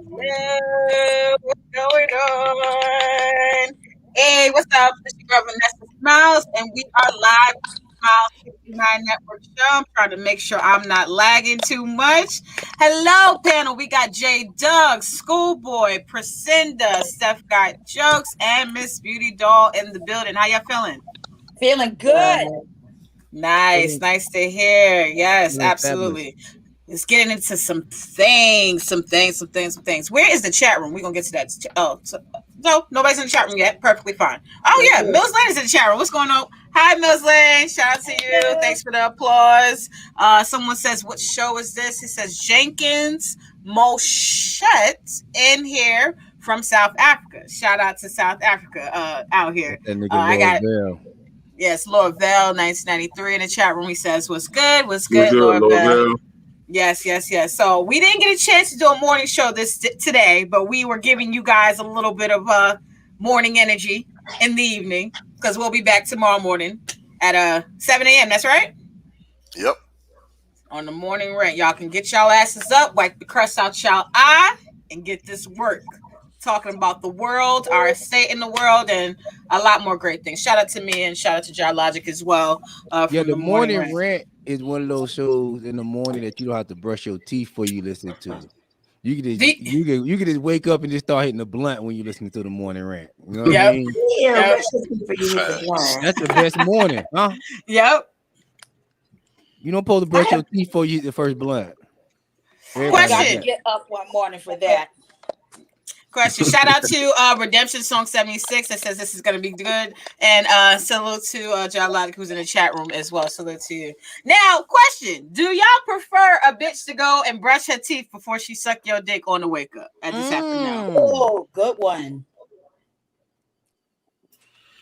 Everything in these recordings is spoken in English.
Hello, what's going on? Hey, what's up? This is your girl Vanessa Smiles, and we are live on the Smiles 59 Network Show. I'm trying to make sure I'm not lagging too much. Hello, panel. We got J Doug, Schoolboy, Priscinda, Steph got jokes, and Miss Beauty Doll in the building. How y'all feeling? Feeling good. Nice to hear. Yes, absolutely. Let's get into some things. Where is the chat room? We're going to get to that. No, nobody's in the chat room yet. Perfectly fine. Oh, yeah. Mills Lane is in the chat room. What's going on? Hi, Mills Lane. Shout out to you. Thanks for the applause. Someone says, what show is this? It says Jenkins Moshette in here from South Africa. Shout out to South Africa out here. I got Yes, Lord Vell, 1993 in the chat room. He says, what's good, Lord Vell? Yes. So we didn't get a chance to do a morning show today, but we were giving you guys a little bit of morning energy in the evening because we'll be back tomorrow morning at 7 a.m. That's right? Yep. On the morning rant. Y'all can get y'all asses up, wipe the crust out y'all eye, and get this work. Talking about the world, our state in the world, and a lot more great things. Shout out to me and shout out to Jar Logic as well. The morning rant is one of those shows in the morning that you don't have to brush your teeth before you listen to. You can just wake up and just start hitting the blunt when you listen to the morning rant. You know what I mean? Yeah, that's the best morning, huh? Yep. You don't supposed to brush your teeth before you hit the first blunt. Question. Get up one morning for that. Question. Shout out to Redemption Song 76 that says this is gonna be good, and salute to John Logic who's in the chat room as well. Salute to you. Now, question: do y'all prefer a bitch to go and brush her teeth before she suck your dick on the wake up at this afternoon? Oh, good one.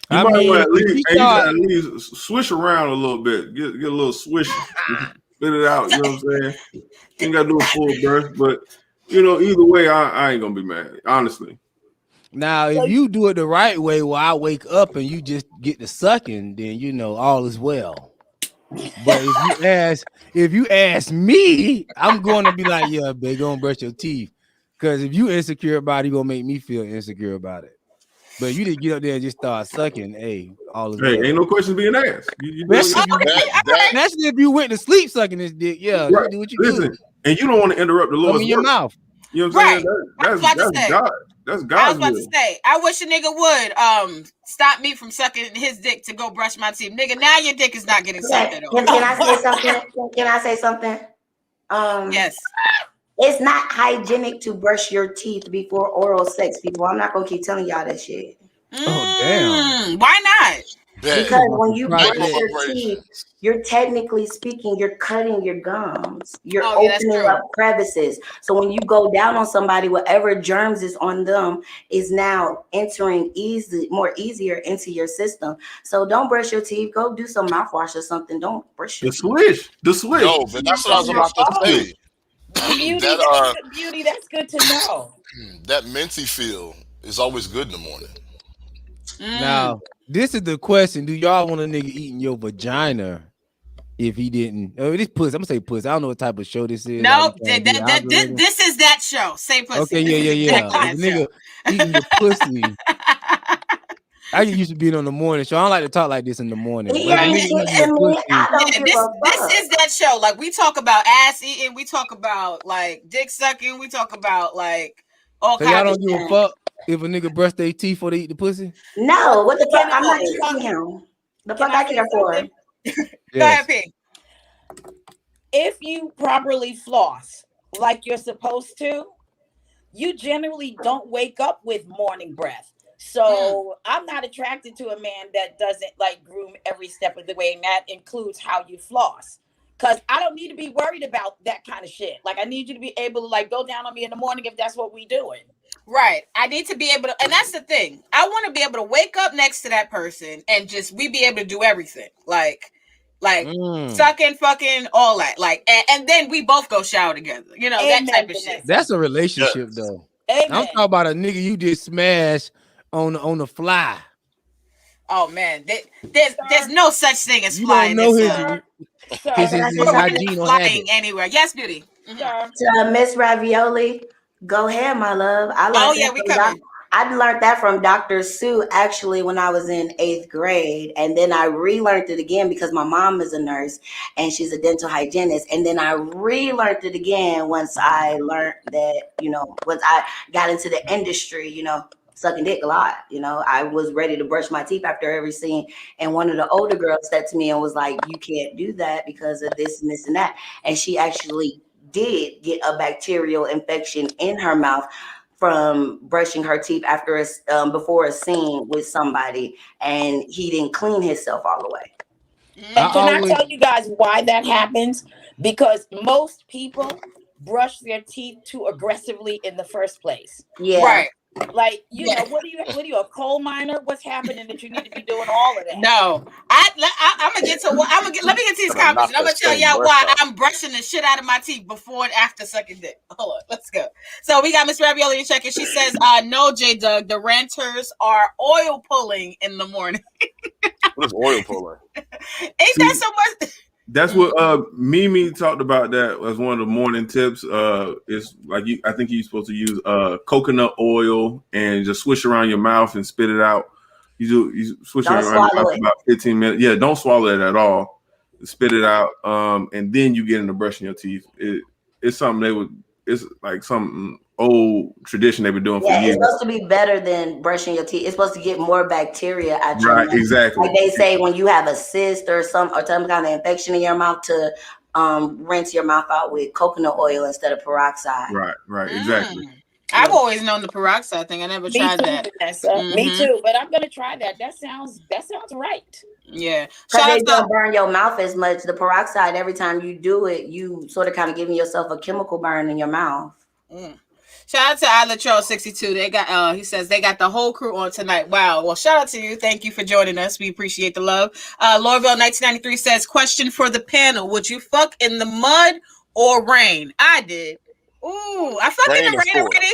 You might want to at least swish around a little bit, get a little swish, spit it out. You know what I'm saying? You ain't gotta do a full brush, but. Either way, I ain't gonna be mad, honestly. Now, if you do it the right way, while I wake up and you just get the sucking, then all is well. But if you ask me, I'm going to be like, yeah, babe, go and brush your teeth, because if you insecure about it, you're gonna make me feel insecure about it. But you didn't get up there and just start sucking. Hey, all is well. Ain't no questions being asked. Especially if you went to sleep sucking this dick. Yeah, right. Do what you do. And you don't want to interrupt the Lord's in your mouth. You know what I'm saying? That's God. That's God's I was about to say, I wish a nigga would stop me from sucking his dick to go brush my teeth. Nigga, now your dick is not getting sucked at all. Can I say something? Can I say something? Yes. It's not hygienic to brush your teeth before oral sex, people. I'm not gonna keep telling y'all that shit. Oh, damn. Why not? Because when you brush your teeth, you're technically speaking, you're cutting your gums. You're opening up crevices. So when you go down on somebody, whatever germs is on them is now entering more easier into your system. So don't brush your teeth. Go do some mouthwash or something. Don't brush your teeth. The swish. Yo, but that's what I was about to say. Beauty, that's good to know. That minty feel is always good in the morning. Now, this is the question: do y'all want a nigga eating your vagina if he didn't? This pussy. I'm gonna say pussy. I don't know what type of show this is. No, this is that show. Say pussy. Okay, yeah. Nigga eating your pussy. I used to be on the morning show. I don't like to talk like this in the morning. This is that show. Like, we talk about ass eating, we talk about like dick sucking, we talk about like all kinds. Y'all don't give a fuck if a nigga brush their teeth before they eat the pussy? No, what the fuck? I'm not eating him. The fuck I care for? Go ahead, P. If you properly floss, like you're supposed to, you generally don't wake up with morning breath. So I'm not attracted to a man that doesn't like groom every step of the way, and that includes how you floss. Cause I don't need to be worried about that kind of shit. Like I need you to be able to like go down on me in the morning if that's what we doing. Right. I need to be able to, and that's the thing. I want to be able to wake up next to that person and just we be able to do everything. Like sucking, fucking, all that. Like, and then we both go shower together. You know, Amen, that type of Vanessa. shit. That's a relationship though. Amen. I'm talking about a nigga you just smash on the fly. Oh man, there's no such thing as You flying. don't know his hygiene or flying habit. anywhere. Yes, Beauty. Miss Ravioli, go ahead, my love. I learned that from Dr. Sue actually when I was in 8th grade. And then I relearned it again because my mom is a nurse and she's a dental hygienist. And then I relearned it again once I learned that, once I got into the industry, sucking dick a lot. I was ready to brush my teeth after every scene. And one of the older girls said to me and was like, you can't do that because of this and this and that. And she actually did get a bacterial infection in her mouth from brushing her teeth after before a scene with somebody, and he didn't clean himself all the way. And can I tell you guys why that happens? Because most people brush their teeth too aggressively in the first place. Yeah. Right. Like, you know, what are you, a coal miner? What's happening that you need to be doing all of that? No, I'm gonna get to what let me get to these comments. And I'm gonna tell y'all why I'm brushing the shit out of my teeth before and after sucking dick. Hold on, let's go. So we got Miss Ravioli in check, and she says, "No, J Doug, the renters are oil pulling in the morning." What is oil pulling? Ain't that so much? That's what Mimi talked about. That as one of the morning tips. It's like I think you're supposed to use coconut oil and just swish around your mouth and spit it out. You swish it around your mouth for about 15 minutes. Yeah, don't swallow it at all. Spit it out, and then you get into brushing your teeth. It's something it's like some old tradition they've been doing for years. It's supposed to be better than brushing your teeth. It's supposed to get more bacteria out your mouth. Exactly. Like they say, when you have a cyst or some kind of infection in your mouth, to rinse your mouth out with coconut oil instead of peroxide. Right, exactly. I've always known the peroxide thing. I never tried that. Me too, but I'm gonna try that. That sounds right. Yeah, because it don't burn your mouth as much. The peroxide, every time you do it, you sort of kind of giving yourself a chemical burn in your mouth. Shout out to Isla62. They got he says they got the whole crew on tonight. Wow. Well, shout out to you. Thank you for joining us. We appreciate the love. Laurville 1993 says, question for the panel. Would you fuck in the mud or rain? I did. Ooh, I fucked in the rain already.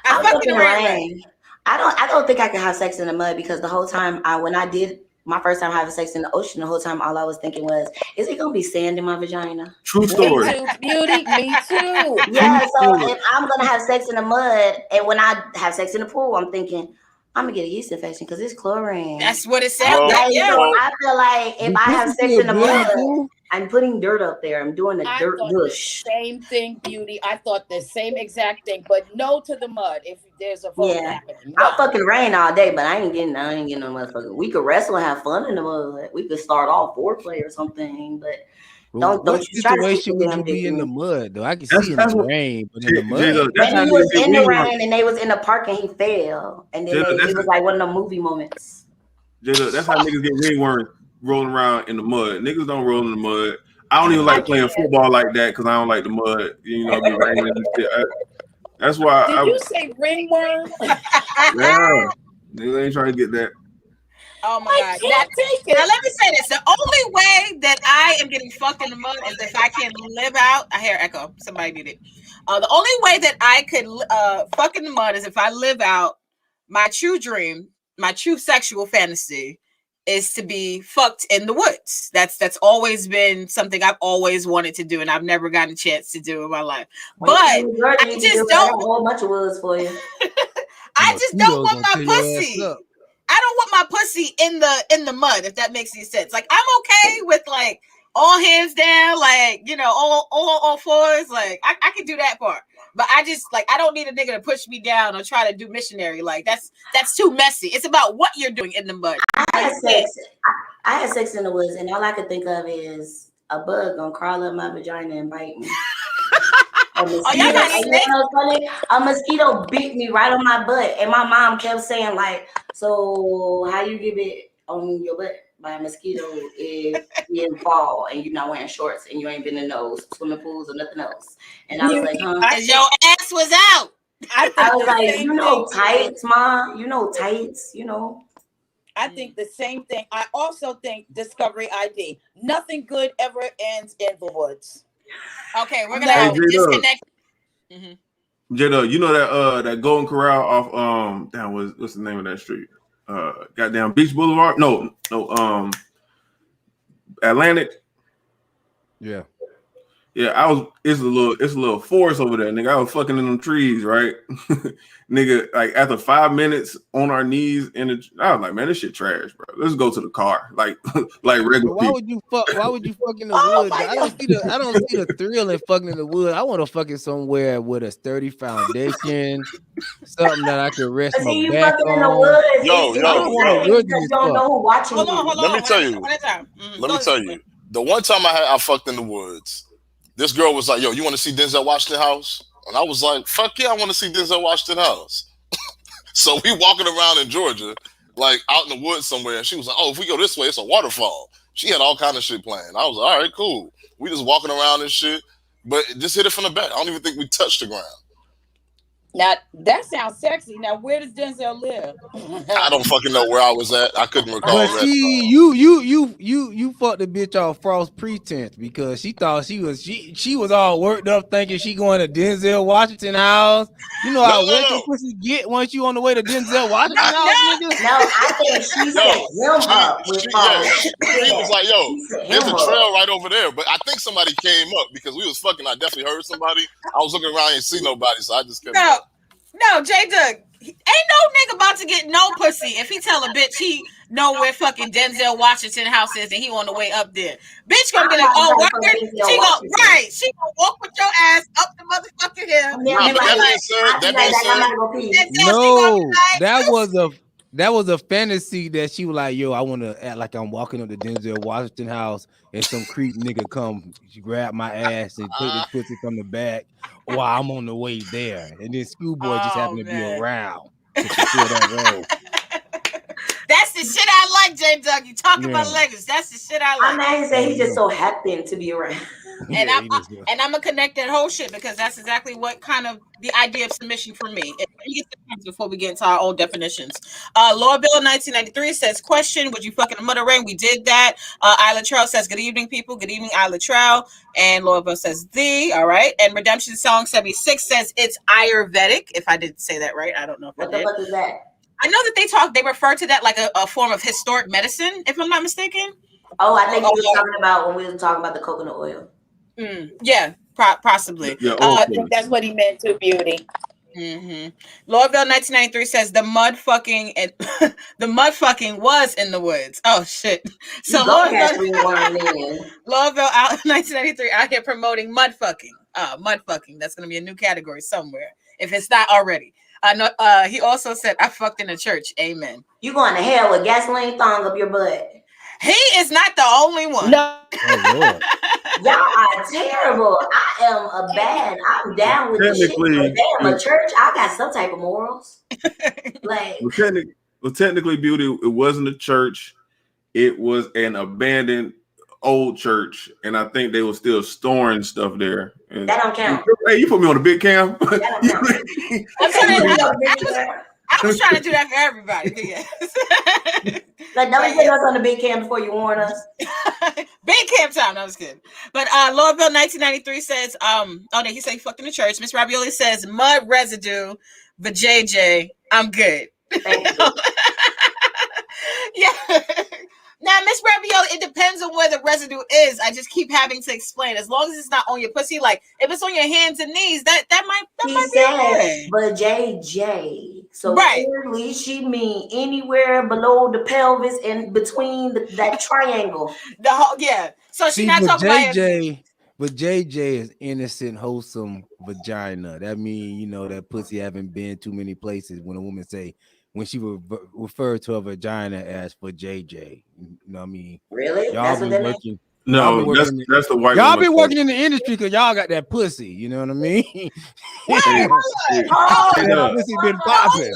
I fucked in the rain. I don't think I could have sex in the mud because the whole time when I did my first time having sex in the ocean, the whole time all I was thinking was, is it gonna be sand in my vagina? True story. Me too, Beauty. Me too. Yeah, so if I'm gonna have sex in the mud, and when I have sex in the pool, I'm thinking I'm gonna get a yeast infection because it's chlorine. That's what it sounds like. Yeah. So I feel like if I have sex in the mud, I'm putting dirt up there. I'm doing a dirt bush. Same thing, Beauty. I thought the same exact thing, but no to the mud if there's a vote happening. I'll fucking rain all day, but I ain't getting no motherfucker. We could wrestle and have fun in the mud. We could start off foreplay or something, but don't you try to situation would you be in the mud though? I can see in the rain, but in the mud. Maybe he was in the rain and they was in the park and he fell, and then it was like one of the movie moments. That's how niggas get ringworms rolling around in the mud. Niggas don't roll in the mud. I don't even like playing football like that because I don't like the mud. You know, be raining and shit. That's why. Did you say ringworm? Yeah, niggas ain't trying to get that. Oh my God. Now let me say this. The only way that I am getting fucked in the mud is if I can live out. I hear echo. Somebody did it. The only way that I could fuck in the mud is if I live out my true dream, my true sexual fantasy is to be fucked in the woods. That's always been something I've always wanted to do, and I've never gotten a chance to do in my life. But I just don't. A whole bunch of woods for you. I just don't want my pussy. I don't want my pussy in the mud, if that makes any sense. Like, I'm okay with like all hands down, like, you know, all fours. Like, I can do that part. But I just like, I don't need a nigga to push me down or try to do missionary. Like, that's too messy. It's about what you're doing in the mud. I had sex in the woods, and all I could think of is a bug gonna crawl up my vagina and bite me. A Oh, y'all mosquito, got and you snakes? know what's funny? A mosquito bit me right on my butt, and my mom kept saying like, "So how you get bit on your butt by a mosquito if you in fall and you're not wearing shorts and you ain't been in those swimming pools or nothing else?" And I was like, Beauty. "Huh?" I Cause think your ass was out. I I think was the like, same "You thing, know Beauty. tights, ma. You know tights. You know." I think the same thing. I also think Discovery ID. Nothing good ever ends in the woods. Okay, we're gonna Hey, have No. to J-Dub. disconnect. Mm-hmm. J-Dub, you know that Golden Corral off damn, what's the name of that street? Goddamn Beach Boulevard? No, Atlantic. Yeah. Yeah, it's a little forest over there, nigga. I was fucking in them trees, right? Nigga, like after 5 minutes on our knees I was like, man, this shit trash, bro. Let's go to the car. Like like regular But why people. would you fuck? Why would you fuck in the Oh woods? my I don't God. see the. I don't see the thrill in fucking in the woods. I want to fuck it somewhere with a sturdy foundation, something that I can rest But my see, you back fucking in the on. woods, Yo, it's I yo, don't want a yo. insane because wilderness you don't fuck. know who watching you. Let me Hold tell on. you. One at a time. Mm-hmm. Let Go me ahead. tell you. The one time I fucked in the woods, this girl was like, "Yo, you want to see Denzel Washington house?" And I was like, "Fuck yeah, I want to see Denzel Washington house." So we walking around in Georgia, like out in the woods somewhere, and she was like, "Oh, if we go this way, it's a waterfall." She had all kind of shit planned. I was like, "All right, cool." We just walking around and shit, but just hit it from the back. I don't even think we touched the ground. Now that sounds sexy. Now where does Denzel live? I don't fucking know where I was at. I couldn't But recall that. see, you fucked the bitch off false pretense because she thought she was all worked up thinking she going to Denzel Washington house. You know No, how no, wet your no, pussy get once you on the way to Denzel Washington No. house, nigga. No, I think she no. set him up with Yeah, false she was like, "Yo, She set there's him a up. trail right over there." But I think somebody came up because we was fucking. I definitely heard somebody. I was looking around and see nobody, so I just kept No. going. No, J Doug, ain't no nigga about to get no pussy if he tell a bitch he know where fucking Denzel Washington house is and he on the way up there. Bitch gonna be I'm like, not oh, trying to fuck word. Denzel She go Washington. right. She gonna walk with your ass up the motherfucking hill And then Nah, be and but be like, like, I'll be that right being back. I'm said, about to go pee. Denzel. She gonna be No, like, that was a fantasy that she was like, yo, I want to act like I'm walking up to Denzel Washington house and some creep nigga come grab my ass and take this pussy from the back while I'm on the way there. And then Schoolboy just happened oh to be man. around to fulfill that role. That's the shit I like, J Doug. You talk Yeah. about leggings. That's the shit I I'm like. not saying he just so happened to be around. And Yeah, he just and I'm gonna connect that whole shit because that's exactly what kind of the idea of submission for me. Let me get the points before we get into our own definitions. Laura Bill 1993 says, "Question: Would you fucking a mother rain?" We did that. Isla Trail says, "Good evening, people. Good evening, Isla Trail." And Laura Bill says, "The all right." And Redemption Song 76 says, "It's Ayurvedic." If I did say that right, I don't know if I What the did. fuck is that? I know that they refer to that like a form of historic medicine, if I'm not mistaken. Oh, I think you was talking about when we were talking about the coconut oil. Yeah, possibly. Yeah, I okay. think that's what he meant to, Beauty. Mm-hmm. Lorville 1993 says the mud fucking and the mud fucking was in the woods. Oh shit! You So go catch me one then. Lorville out 1993 out here promoting mud fucking. Mud fucking. That's gonna be a new category somewhere if it's not already. No, he also said I fucked in a church. Amen. You going to hell with gasoline thong up your butt. He is not the only one. No. oh Lord. Y'all are terrible. I am a bad. I'm down with the shit, but Technically, damn, a church, I got some type of morals. Like, technically, Beauty, it wasn't a church. It was an abandoned old church, and I think they were still storing stuff there. And that don't count. hey, you put me on a big cam. That don't count. I'm trying to, I I was trying to do that for everybody. But yes. like, don't put us on the big cam before you warn us. Big camp time. No, I was kidding. But Lordville 1993 says, oh no, he said he fucked in the church. Miss Ravioli says mud residue, but JJ, I'm good. Thank you. Yeah. Now, Miss Ravioli, it depends on where the residue is. I just keep having to explain. As long as it's not on your pussy, like if it's on your hands and knees, that might He be said, okay. but JJ. So Right. clearly she mean anywhere below the pelvis and between that triangle. The whole yeah. So she See, not talking about it. but JJ is innocent, wholesome vagina. That mean, you know, that pussy haven't been too many places. When a woman say when she refer to her vagina as for JJ, you know what I mean? Really? Y'all That's what be that means? working. Y'all been No, working. that's the white Y'all woman. been working in the industry because y'all got that pussy. You know what I mean? What? Hey, That pussy been popping.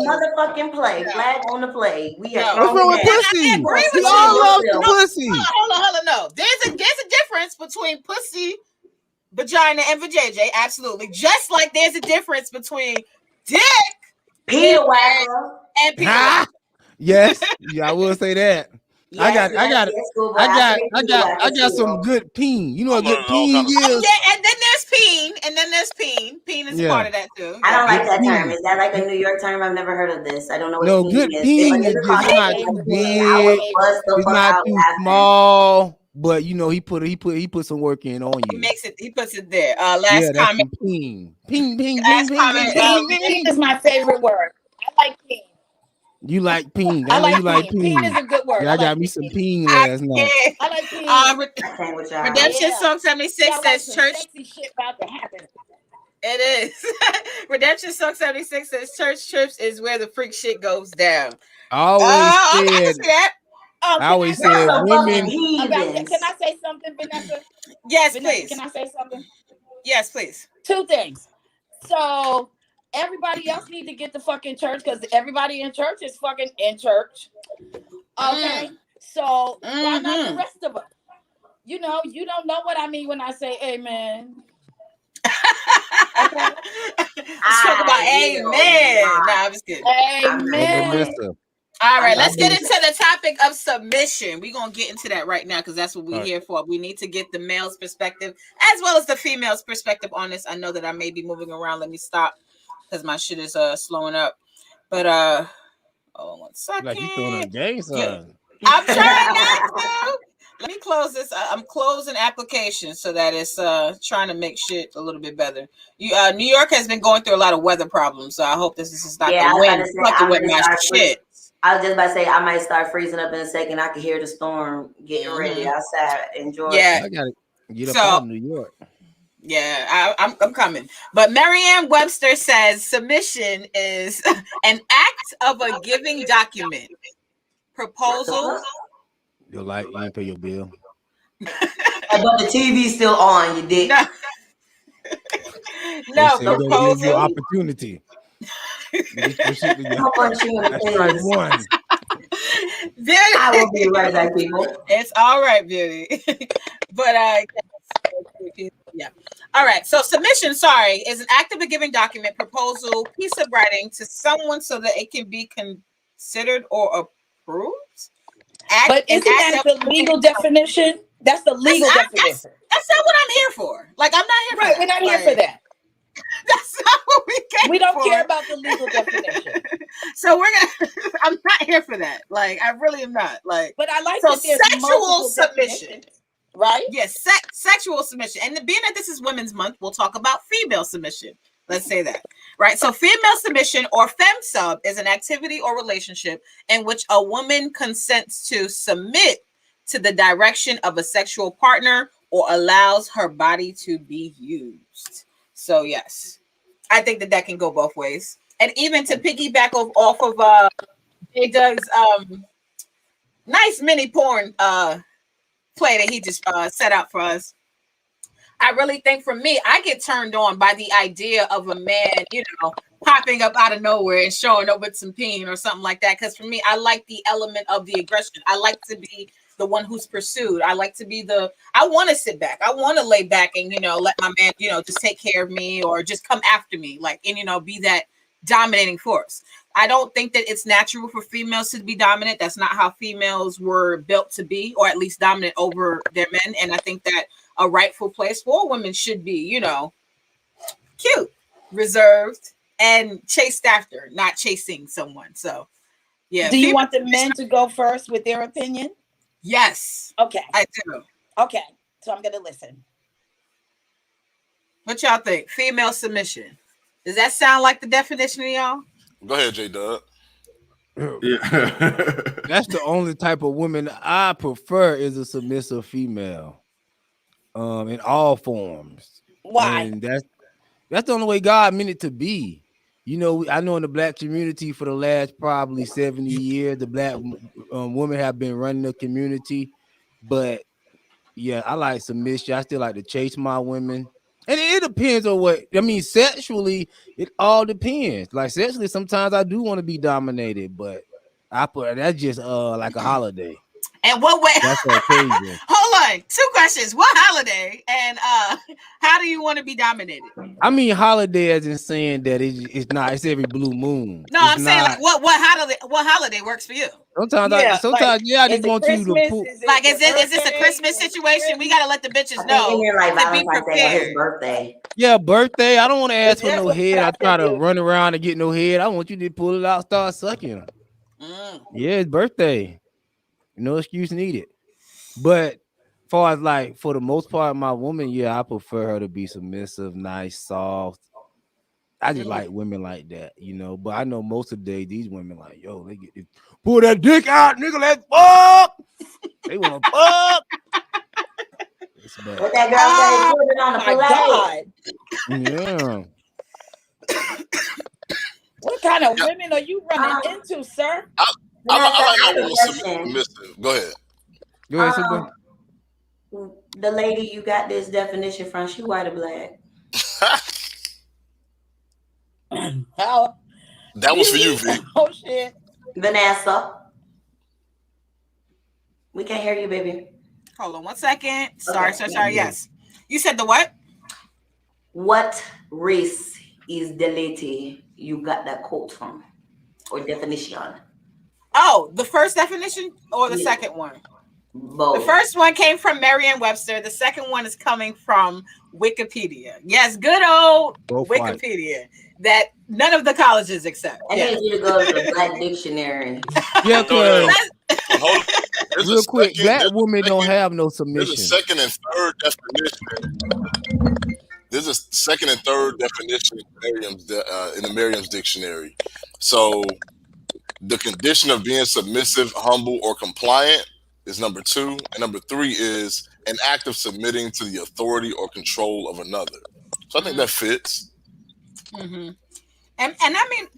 Motherfucking play. Flag on the play. We are No. What's wrong with throwing that. pussy? agree We with all you. love No, some pussy. hold on. No, there's a difference between pussy, vagina, and vajayjay. Absolutely, just like there's a difference between dick, Peter Whacker. and Peter Whacker. Yes, yeah, I will say that. I Yes, got, I got, schoolboy. I got, say I Peter got, I Whacker got some too. good peen. You know I what good learned all peen kind of stuff. Oh is? yeah, and then there's peen, Peen is a part Yeah, of that too. I Yeah. don't like good that term. peen. Is that like a New York term? I've never heard of this. I don't know what No, peen good is. If a peen is nigga just called it's me My not too favorite peen, word. I My would big. bust favorite. the It's fuck not out too laughing. small. But you know, he put some work in on He you. makes it. He puts it there. Yeah, Last that's comment. some peen. Ping, ping, ping, Last ping, ping, comment. ping, ping, Peen ping. is my favorite word. I like peen. You like peen. I I know you like like peen. Peen peen. is a good word. Yeah, I I got like me some peen. peen I last night. can't. I like peen. I can't with y'all. Redemption Yeah. Song 76 Sound like says some church. sexy shit about to happen. It is. Redemption Song 76 says church trips is where the freak shit goes down. I always Okay, I can said, see that. I Can I always say Y'all said some something? fucking women. About that? Can heathens. I say something, Vanessa? Yes, Vanessa, please. can I say something? Yes, please. Two things. So everybody else need to get the fucking church because everybody in church is fucking in church. Okay. So why not the rest of us? You know, you don't know what I mean when I say amen. Okay. Let's talk about will amen. not. Nah, I'm just kidding. I'm not Hey, doing Amen. it. Vanessa. All right, I'm let's not get doing into it. the topic of submission. We're going to get into that right now because that's what we're All right. here for. We need to get the male's perspective as well as the female's perspective on this. I know that I may be moving around. Let me stop because my shit is slowing up. But hold on 1 Like you throwing second. up gang Yeah, signs. I'm trying not to. Let me close this. I'm closing applications so that it's trying to make shit a little bit better. New York has been going through a lot of weather problems, so I hope this is not Yeah, the I was about wind to say fucking I with might my start shit. I was just about to say I might start freezing up in a second. I can hear the storm getting ready Mm-hmm. outside in Georgia. Yeah. I gotta get up out So of New York. yeah, I'm coming. But Merriam-Webster says submission is an act of a giving document, What the proposal. fuck? Your light, you ain't pay your bill. But the TV's still on, you dick. No, They no say we're gonna give you an proposal. opportunity. Get your shit together. How much you in the That's strike face? one. I will be right back, people. It's all right, beauty. But yeah. All right. So submission, sorry, is an act of a giving document, proposal, piece of writing to someone so that it can be considered or approved. But An isn't act that of the legal definition? That's the legal definition. that's not what I'm here for. Like I'm not here for Right. that. We're not here Like, for that. that's not what we came We don't for. care about the legal definition. So we're gonna I'm not here for that. Like I really am not. Like But I like so that there's sexual multiple submission. definitions. Right? Yes, sexual submission. And being that this is Women's Month, we'll talk about female submission. Let's say that. Right. So female submission or femsub is an activity or relationship in which a woman consents to submit to the direction of a sexual partner or allows her body to be used. So yes, I think that can go both ways. And even to piggyback off of J Doug's nice mini porn play that he just set out for us. I really think for me, I get turned on by the idea of a man, popping up out of nowhere and showing up with some peen or something like that. Because for me, I like the element of the aggression. I like to be the one who's pursued. I like to be I want to sit back. I want to lay back and, let my man, just take care of me or just come after me, and be that dominating force. I don't think that it's natural for females to be dominant. That's not how females were built to be, or at least dominant over their men. And I think that a rightful place for women should be, cute, reserved, and chased after, not chasing someone. So, yeah. Do you want the men to go first with their opinion? Yes. Okay. I do. Okay. So I'm going to listen. What y'all think? Female submission. Does that sound like the definition of y'all? Go ahead, J Dub. Yeah. That's the only type of woman I prefer is a submissive female. In all forms. Why? And that's the only way God meant it to be. I know in the black community for the last probably 70 years, the black women have been running the community. But yeah, I like submission. I still like to chase my women. And it depends on what I mean. Sexually, it all depends. Like sexually, sometimes I do want to be dominated, but I put that's just like a holiday. And what way? That's an occasion. Hold on. 2 questions. What holiday? And how do you want to be dominated? I mean holiday as in saying that it's not. It's every blue moon. No, it's I'm saying like what holiday works for you? Sometimes I just want you to pull. Like is this a Christmas situation? We gotta let the bitches know to be prepared. His birthday. Yeah, birthday. I don't want to ask for no head. I try to run around and get no head. I want you to pull it out, start sucking. Yeah, it's birthday. No excuse needed. But far as like for the most part, my woman, yeah, I prefer her to be submissive, nice, soft. I just like women like that, you know. But I know most of the day these women like, yo, they get pull that dick out, nigga. Let's fuck. They want to fuck. It's bad. What that girl said, put it on the God. plate. What kind of women are you running into, sir? I like my woman submissive. Go ahead. Go ahead, Simba. The lady you got this definition from, she white or black? How? That was for you, V. Oh shit. Vanessa. We can't hear you, baby. Hold on 1 second. Sorry. Yes. You said the what? What race is the lady you got that quote from? Or definition? Oh, the first definition or the second one? Both. The first one came from Merriam-Webster. The second one is coming from Wikipedia. Yes, good old Wikipedia. That none of the colleges accept. I need you to go to the Black Dictionary. Yeah, real quick, black women don't have no submission. There's a second and third definition. There's a second and third definition in the Merriam's dictionary. So the condition of being submissive, humble, or compliant is number 2. And number 3 is an act of submitting to the authority or control of another. So I think that fits. Mm-hmm. And I mean,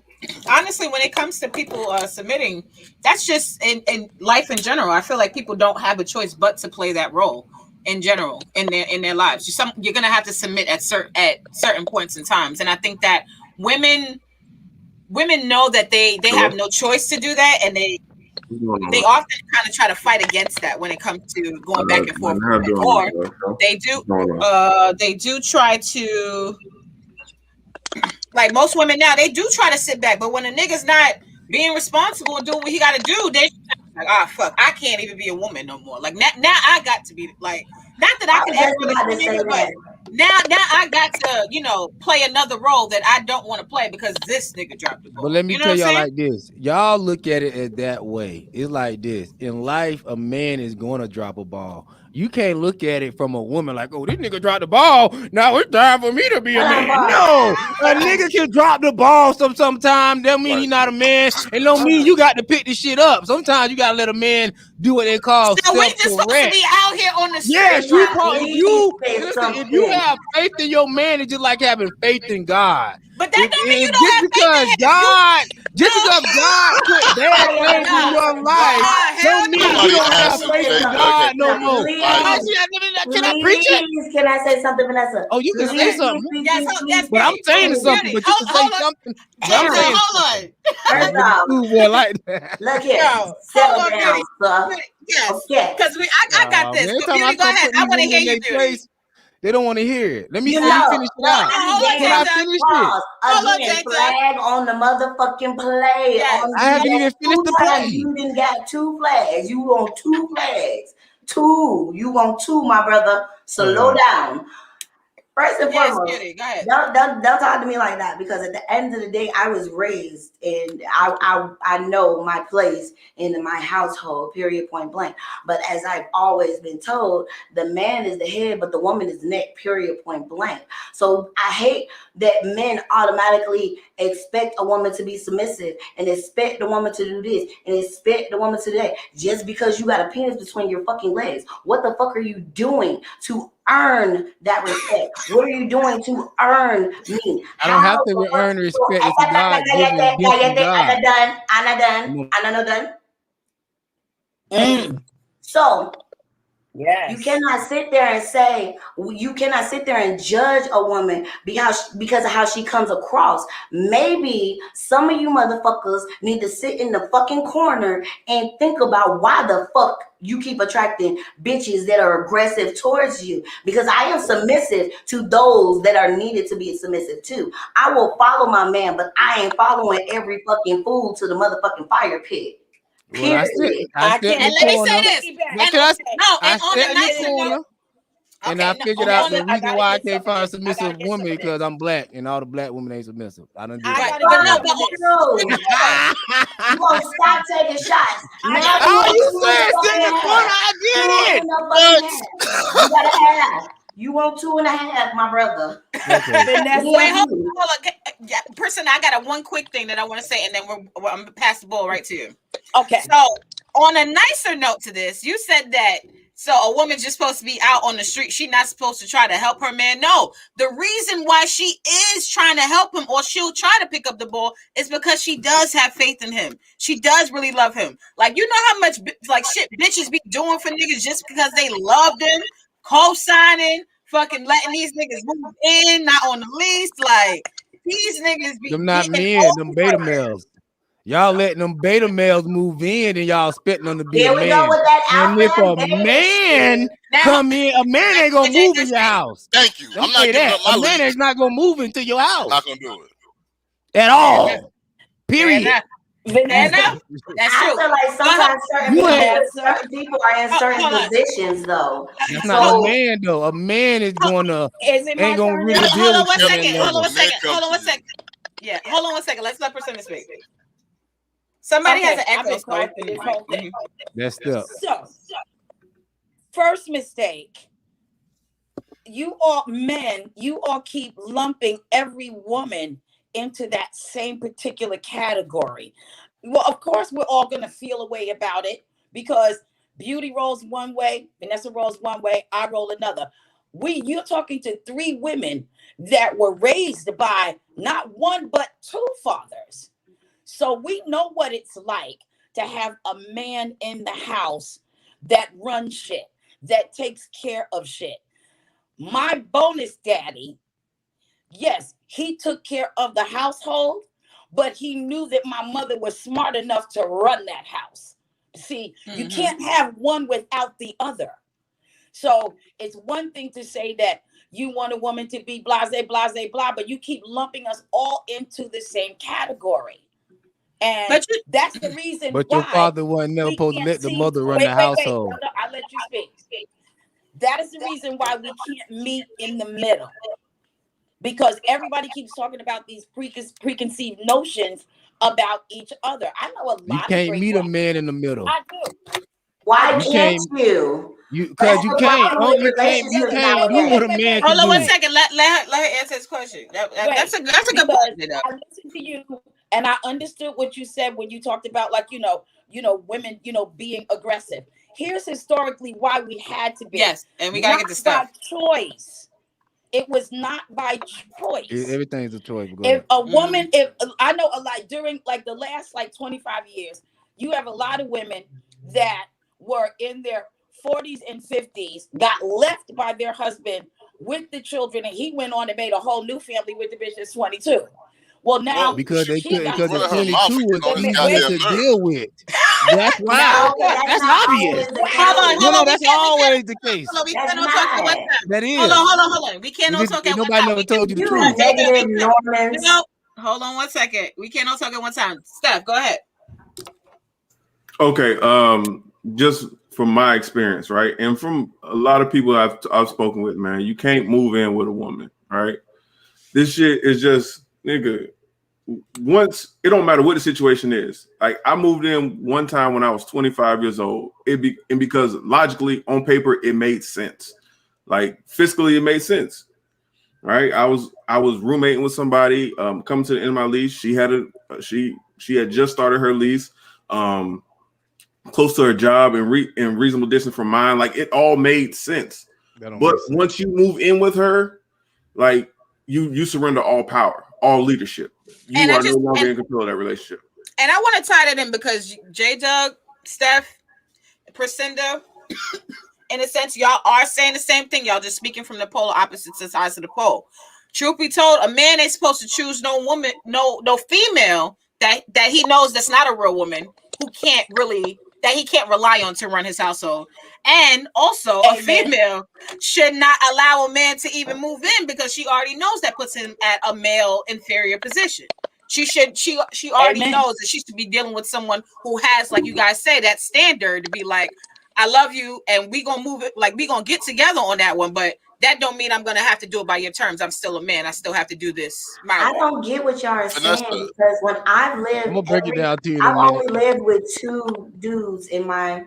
honestly, when it comes to people submitting, that's just in life in general. I feel like people don't have a choice but to play that role in general in their lives. You're gonna have to submit at certain points in times, and I think that women know that they have no choice to do that, and they often kind of try to fight against that when it comes to going back and forth, or they do try to. Like most women now, they do try to sit back, but when a nigga's not being responsible and doing what he got to do, they like, fuck, I can't even be a woman no more. Like now I got to be like, not that I can ever, but now I got to, play another role that I don't want to play because this nigga dropped the ball. But let me tell y'all like this. Y'all look at it as that way. It's like this. In life, a man is going to drop a ball. You can't look at it from a woman like, oh, this nigga dropped the ball. Now it's time for me to be a man. No, a nigga can drop the ball sometime. That mean he's not a man. And don't mean you got to pick this shit up. Sometimes you got to let a man do what they call self-correct. We're just supposed to be out here on the street. Yes, if you have faith in your man, it's just like having faith in God. But that don't mean you don't have faith in God. Just because God put bad things in your life, don't mean you don't have faith in God no more. Can I preach it? Can I say something, Vanessa? Oh, you can say something. Yes, but I'm saying something. But you can say something. Hold on. First off, look here. Settle down, sir. Yes, because I got this. Beauty, go ahead. I want to hear you, Beauty. They don't want to hear it. Let me finish it out. Can I finish it? Again, flag on the motherfucking play. Yes. I haven't even finished the play. You didn't got 2 flags. You want 2 flags. 2. You want 2, my brother. Slow down. First and foremost, don't talk to me like that, because at the end of the day, I was raised and I know my place in my household, period, point blank. But as I've always been told, the man is the head, but the woman is the neck, period, point blank. So I hate that men automatically expect a woman to be submissive and expect the woman to do this and expect the woman to do that just because you got a penis between your fucking legs. What the fuck are you doing to earn that respect? What are you doing to earn me? I don't have to earn respect. It's God giving God. I'm not done. So Yes. You cannot sit there and say, you cannot sit there and judge a woman because of how she comes across. Maybe some of you motherfuckers need to sit in the fucking corner and think about why the fuck you keep attracting bitches that are aggressive towards you. Because I am submissive to those that are needed to be submissive to. I will follow my man, but I ain't following every fucking fool to the motherfucking fire pit. Well, I sit Period. I sit in And the let me corner. say this. But And can I, no, I and on sat a in the nicer note, corner and okay, I no, figured out on the a, reason why I can't find a I gotta submissive get some woman of this. because I'm black and all the black women ain't submissive. I done did I that. gotta but get no, some but of this. You gonna stop taking shots. Now you Oh, want you two in said the sit in the fucking corner. half. I Two get in it. the fucking half. You got a half. You want 2.5, my brother. Okay. Vanessa, wait, hold on. Yeah, person, I got one quick thing that I want to say, and then I'm gonna pass the ball right to you. okay. So, on a nicer note to this, you said that so a woman's just supposed to be out on the street. She's not supposed to try to help her man. No, the reason why she is trying to help him or she'll try to pick up the ball is because she does have faith in him. She does really love him. Like, you know how much like shit bitches be doing for niggas just because they love them, co-signing, fucking letting these niggas move in, not on the lease. Like, these niggas be Them not getting men, them beta over. males. Y'all letting them beta males move in and y'all expecting them to be Here a we go man. with that And if alpha a and beta man shit. Now, come in, a man ain't gonna move in your house. Thank you. Let me I'm not say giving that. up my A man lease. is not gonna move into your I'm not house gonna do it. at all. Period. Vanessa, that's I true. feel like sometimes You ain't. certain people are in certain Hold on. positions though. That's not no So man though. A man is gonna Is it my ain't gonna turn really now? deal Hold on with one you on second. that Hold on level. one second. Come Hold on to one you. second. Yeah, hold on one second. Let's let person speak. Somebody has Okay, an I've echo. been quiet for this whole thing. That's stuff. So, first mistake. You all men, you all keep lumping every woman into that same particular category. Well, of course, we're all going to feel a way about it because Beauty rolls one way, Vanessa rolls one way, I roll another. You're talking to three women that were raised by not one but two fathers. So we know what it's like to have a man in the house that runs shit, that takes care of shit. My bonus daddy, yes, he took care of the household, but he knew that my mother was smart enough to run that house. See, you can't have one without the other. So it's one thing to say that you want a woman to be blase, blase, blah, but you keep lumping us all into the same category. And that's the reason But your why father wasn't never we supposed to can't let the seem mother to run the wait. household. No, I'll let you speak. That is the reason why we can't meet in the middle. Because everybody keeps talking about these preconceived notions about each other. I know a lot You of can't great meet a women. man in the middle. I do. why You can't can't. you? Cause That's you the can't. problem with You relationships can't do nowadays. what a man can Hold on one do. second. Let her answer this question. That's a good because point. I listened to you and I understood what you said when you talked about like women being aggressive. Here's historically why we had to be. Yes, and we gotta Not get the stuff. by choice. It was not by choice. Everything's a choice. Go If ahead. a woman, if I know a lot during like the last like 25 years, you have a lot of women that were in their 40s and 50s, got left by their husband with the children, and he went on and made a whole new family with the bitch that's 22. Well, now Because they she couldn't. got Because to the Running her leave. mouth 22 and was get on this easier goddamn to nerve. deal with. That's why. Now, Okay, that's That's not obvious. always the Hold case. on. That's always the case. Hold on. We That's can't all talk at one not. time. That is. Hold on. We can't all talk at one Nobody time. never told you the You truth. negative Normans. No. Hold on one second. We can't all talk at one time. Steph, go ahead. Okay, just from my experience, right, and from a lot of people I've spoken with, man, you can't move in with a woman, right? This shit is just nigga. Once it don't matter what the situation is. Like I moved in one time when I was 25 years old. And because logically on paper it made sense, like fiscally it made sense, right? I was roommating with somebody. Coming to the end of my lease, she had she had just started her lease. Close to her job and in reasonable distance from mine. Like it all made sense. But once you move in with her, like you surrender all power, all leadership. You are no longer in control of that relationship. And I want to tie that in because J Doug, Steph, Priscinda, in a sense, y'all are saying the same thing. Y'all just speaking from the polar opposite sides of the pole. Truth be told, a man ain't supposed to choose no woman, no female that he knows that's not a real woman who can't really that he can't rely on to run his household. And also, a female should not allow a man to even move in because she already knows that puts him at a male inferior position. She already knows that she should be dealing with someone who has, like you guys say, that standard to be like, I love you, and we gonna move it, like we gonna get together on that one, but that don't mean I'm gonna have to do it by your terms. I'm still a man. I still have to do this my way. I don't get what y'all are saying because when I've lived, I'm gonna break it down to you in a I've minute. only lived with 2 dudes in my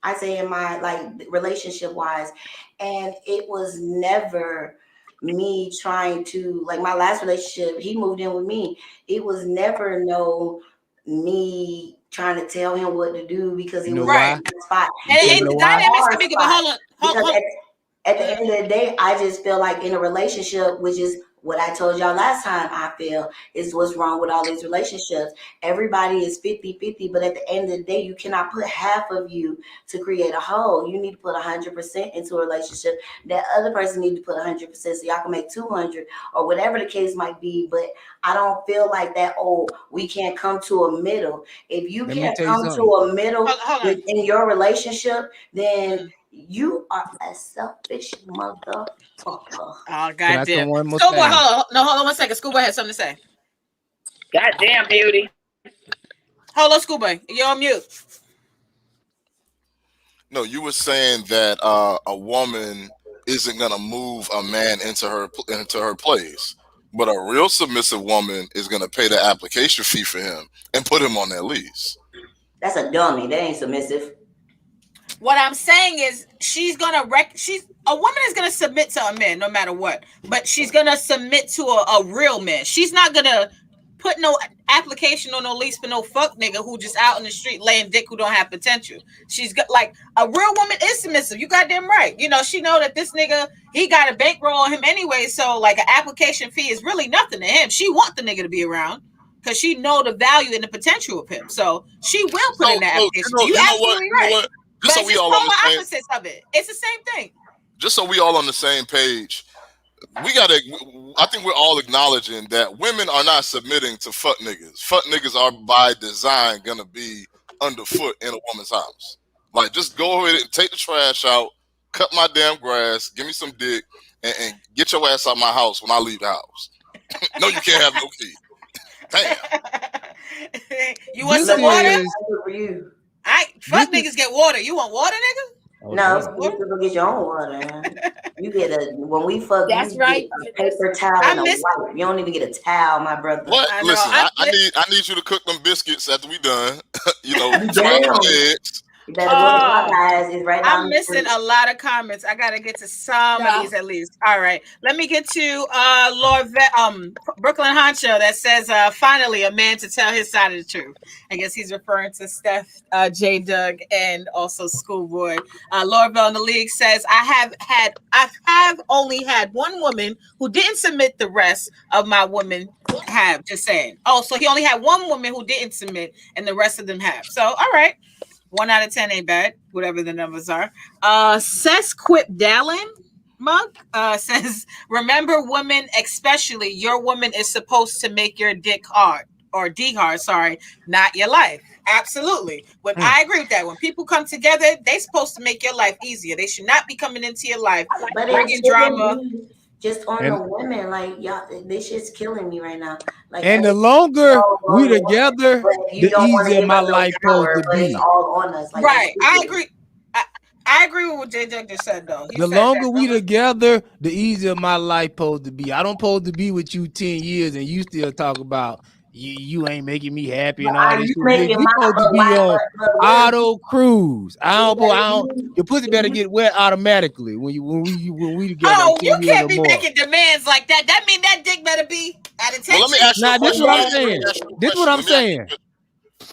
like relationship wise, and it was never me trying to, like, my last relationship, he moved in with me. It was never me trying to tell him what to do because it was right. a spot. And the dynamics can be good, but hold on. At the end of the day, I just feel like in a relationship, which is what I told y'all last time, I feel is what's wrong with all these relationships. Everybody is 50-50, but at the end of the day, you cannot put half of you to create a whole. You need to put 100% into a relationship. That other person needs to put 100% so y'all can make 200 or whatever the case might be. But I don't feel like that, we can't come to a middle. If you can't come to a middle in your relationship, then you are a selfish motherfucker. Oh, goddamn. One more Schoolboy, hold on 1 second. Schoolboy has something to say. Goddamn, Beauty. Hold on, Schoolboy. You're on mute. No, you were saying that a woman isn't gonna move a man into her place, but a real submissive woman is gonna pay the application fee for him and put him on that lease. That's a dummy. That ain't submissive. What I'm saying is a woman is gonna submit to a man no matter what, but she's gonna submit to a real man. She's not gonna put no application on no lease for no fuck nigga who just out in the street laying dick who don't have potential. She's got, like, a real woman is submissive. You goddamn right. You know, she know that this nigga, he got a bankroll on him anyway, so like an application fee is really nothing to him. She want the nigga to be around because she know the value and the potential of him. So she will put in that application. You absolutely right. Just so we all on the opposites of it. It's the same thing. Just so we all on the same page, I think we're all acknowledging that women are not submitting to fuck niggas. Fuck niggas are by design gonna be underfoot in a woman's house. Like, just go ahead and take the trash out, cut my damn grass, give me some dick, and get your ass out my house when I leave the house. No, you can't have no key. Damn. You want some water? Fuck niggas get water. You want water, nigga? No, you have to go get your own water. You get when we fuck. That's you right. Get a paper towel and a wipe. You don't even get a towel, my brother. What? Listen, I need you to cook them biscuits after we done. You know, eggs. You better go to my guys. It's right down I'm missing a lot of comments. I gotta get to some of these at least. All right, let me get to Lord Brooklyn Honcho that says finally a man to tell his side of the truth. I guess he's referring to Steph, J Doug, and also Schoolboy. Lord Bell in the league says I have only had one woman who didn't submit. The rest of my women have. Just saying. Oh, so he only had one woman who didn't submit, and the rest of them have. So all right. 1 out of 10 ain't bad, whatever the numbers are. Sesquipdallin Monk says, remember, women, especially your woman, is supposed to make your dick hard, or D hard, sorry, not your life. Absolutely. I agree with that. When people come together, they're supposed to make your life easier. They should not be coming into your life bringing drama. Just on the women, like, y'all, this shit's killing me right now. Like, and the longer we together, the easier my life supposed to be. It's all on us. Like, right. I agree. I agree with what J Doug just said, though. The longer we together, the easier my life supposed to be. I don't supposed to be with you 10 years and you still talk about you ain't making me happy and all this shit. We supposed to be on auto cruise. I don't. Your pussy better get wet automatically when we together. Oh, you can't be making demands like that. That mean that dick better be at attention. Well, let me ask you a question. This is what I'm saying. This is what I'm saying.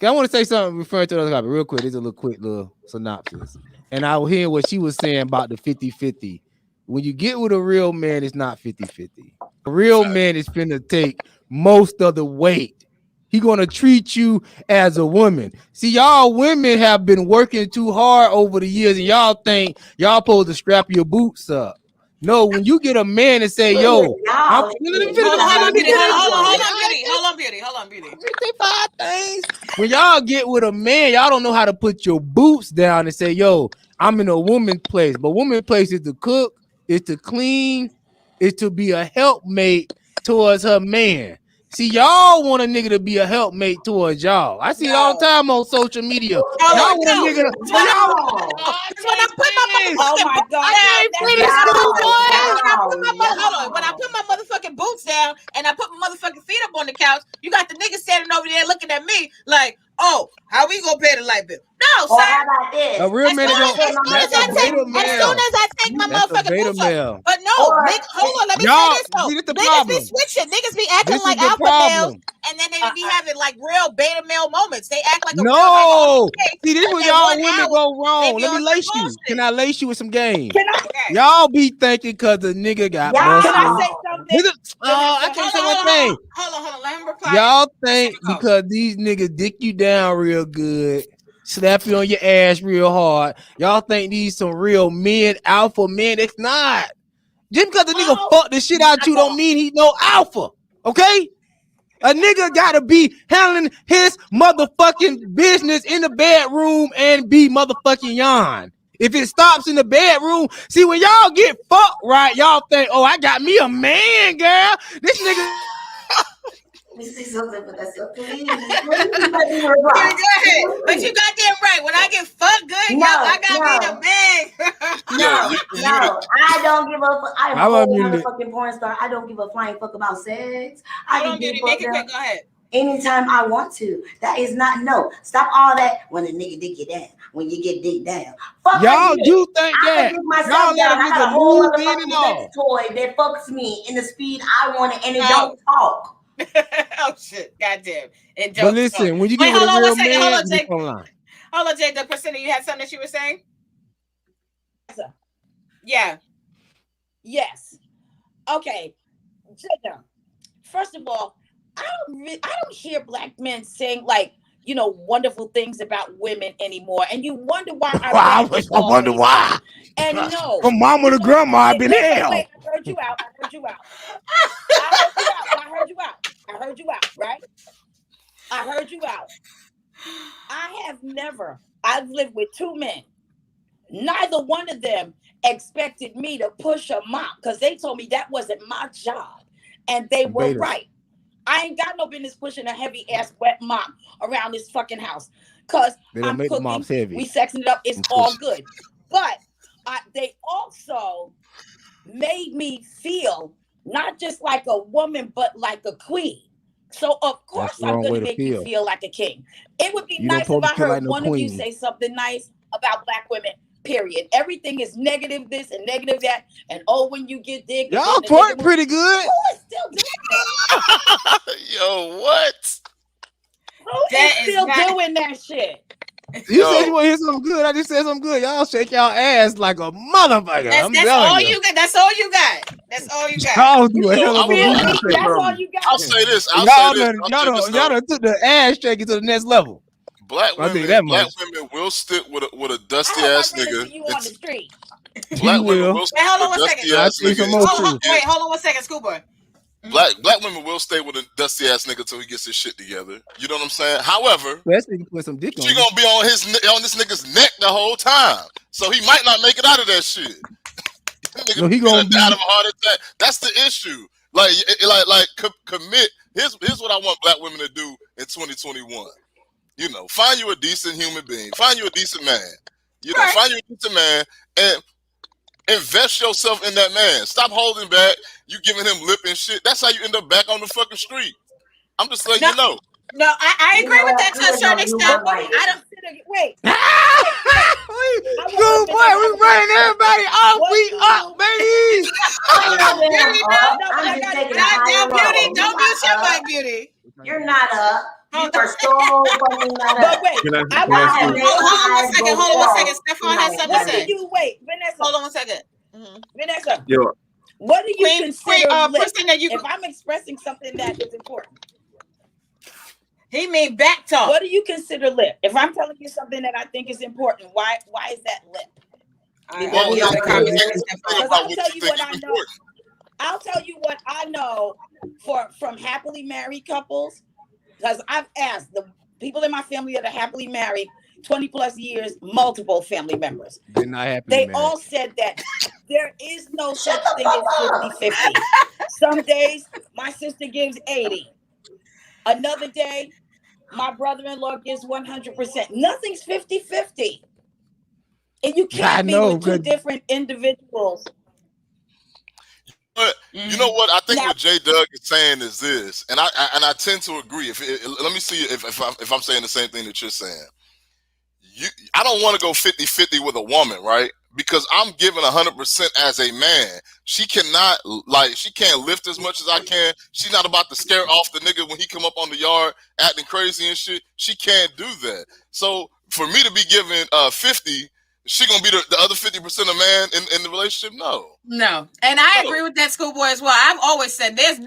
I want to say something referring to the other topic real quick. This is a little synopsis. And I will hear what she was saying about the 50-50. When you get with a real man, it's not 50-50. A real man is finna take most of the weight. He gonna treat you as a woman. See, y'all women have been working too hard over the years, and y'all think y'all supposed to strap your boots up. No, when you get a man and say, "Yo, I'm let me finish. Hold on, Beauty. Hold on, Beauty. Say 5 things. When y'all get with a man, y'all don't know how to put your boots down and say, "Yo, I'm in a woman's place." But woman's place is to cook, is to clean, is to be a helpmate towards her man. See, y'all want a nigga to be a helpmate towards y'all. I see it all the time on social media. Y'all want a nigga to, when I put my motherfucking when I put my motherfucking boots down and I put my motherfucking feet up on the couch, you got the nigga standing over there looking at me like, oh, how we gonna pay the light bill? No, sir. How about this? A real man don't. As soon as I take my motherfucking boots off. But no, hold on, let me say this though. See, this the Niggas problem. be switching. Niggas be acting This like is the alpha males, problem. and then they be having like real beta male moments. They act like a real No. See, this is where y'all 1 women hour, go wrong. they Let me be on lace some you. bullshit. Can I lace you with some game? Okay. Y'all be thinking because the nigga got Y'all. muscle. Can I say something? I can't say one thing. Hold on. Let him reply. Y'all think because these niggas dick you down real good, slap you on your ass real hard, y'all think these some real men, alpha men. It's not. Just because the nigga fuck the shit out you don't mean he no alpha. Okay? A nigga gotta be handling his motherfucking business in the bedroom and be motherfucking yawn. If it stops in the bedroom, see when y'all get fucked right, y'all think, oh, I got me a man, girl. This nigga. Let me say something, but that's please. Go ahead. But you goddamn right. When I get fucked good, I got me the man. No, I don't give a fuck. I'm a whole motherfucking porn star. I don't give a flying fuck about sex. Hold on, Beauty. Make it quick. Go ahead. Anytime I want to. That is not no. Stop all that when a nigga dick you down. When you get dick down. Fuck y'all do think that. Dick myself y'all down. I got a whole motherfucking all. toy that fucks me in the speed I want it and it don't talk. Oh shit. Goddamn. And but listen, when you get with a real man, hold on, Jake. Hold on, Jake. The percent you had something that you were saying? Yeah. Yes. Okay. First of all, I don't hear black men saying like, you know, wonderful things about women anymore. And you wonder why I wonder why. And no. From mama to grandma, I've been hell. Wait, I heard you out. Right? I heard you out. I've lived with 2 men. Neither one of them expected me to push a mop because they told me that wasn't my job. And they were right. I ain't got no business pushing a heavy ass wet mop around this fucking house. Cause I'm cooking, we sexing it up, it's all good. But they also made me feel not just like a woman, but like a queen. So of course I'm gonna make you feel like a king. It would be nice if I heard one of you say something nice about black women. Period. Everything is negative this and negative that, and when you get dick, y'all twerk pretty good. Who is still doing that? Yo, what? Who is still doing that shit? You said you want to hear something good. I just said something good. Y'all shake y'all ass like a motherfucker. That's all you got. That's all you got. That's all you got. Y'all do a hell of a That's all you got. I'll say this. Y'all done took the ass shaking to the next level. Black women will stick with a dusty ass nigga. You on the street. Black women will stick with a dusty ass nigga. Wait, hold on one second, Schoolboy. Black women will stay with a dusty ass nigga till he gets his shit together. You know what I'm saying? However, put some dick on she gonna be on this nigga's neck the whole time, so he might not make it out of that shit. No, he gonna die of a heart attack. That's the issue. Commit. Here's what I want black women to do in 2021. You know, find you a decent human being. Find you a decent man. You know, find you a decent man and invest yourself in that man. Stop holding back. You giving him lip and shit. That's how you end up back on the fucking street. I'm just letting you know. No, I agree with that to a certain extent. I don't. Wait. Good boy, we running everybody off. We up, baby. Beauty, don't mute your mic, Beauty. You're not up. You are so fucking not up. But wait, hold on one second. Stephon has something to say. Vanessa. Hold on one second. Vanessa. Yo. What do you consider if I'm expressing something that is important? He mean back talk. What do you consider lip? If I'm telling you something that I think is important, why is that lip? Because I'll tell you what I know. I'll tell you what I know from happily married couples, because I've asked the people in my family that are happily married 20 plus years, multiple family members. They're not happy. They all said that there is no such thing as 50-50. Some days my sister gives 80. Another day, my brother-in-law gives 100%. Nothing's 50-50. And you can't be with two different individuals. But you know what? I think what J Doug is saying is this, and I tend to agree. Let me see if I'm saying the same thing that you're saying. I don't want to go 50-50 with a woman, right? Because I'm giving 100% as a man. She cannot, she can't lift as much as I can. She's not about to scare off the nigga when he come up on the yard acting crazy and shit. She can't do that. So for me to be giving 50, she gonna be the other 50% of man in the relationship? No. And I agree with that, Schoolboy, as well. I've always said there's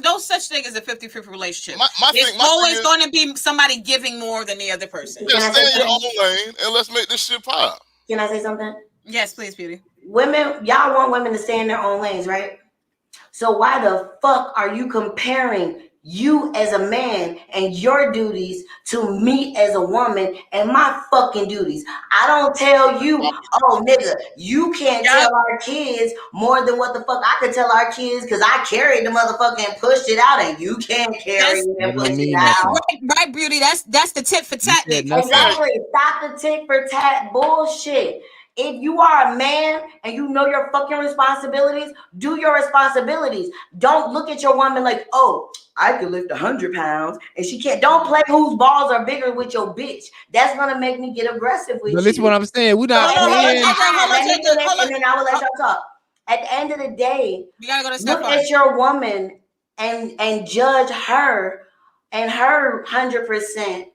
no such thing as a 50-50 relationship. There's always going to be somebody giving more than the other person. Yeah, stay in your own lane and let's make this shit pop. Can I say something? Yes, please, Beauty. Women, y'all want women to stay in their own lanes, right? So why the fuck are you comparing you as a man and your duties to me as a woman and my fucking duties? I don't tell you, oh nigga, you can't tell our kids more than what the fuck I could tell our kids because I carried the motherfucker and pushed it out, and you can't carry it and push it out. Right, Beauty. That's the tit for tat. Exactly. Stop the tit for tat bullshit. If you are a man and you know your fucking responsibilities, do your responsibilities. Don't look at your woman like, oh, I could lift 100 pounds and she can't. Don't play whose balls are bigger with your bitch. That's gonna make me get aggressive with you. Listen, what I'm saying. We not playing. And then I will let y'all talk. At the end of the day, you gotta go to look at your woman and judge her and her 100%.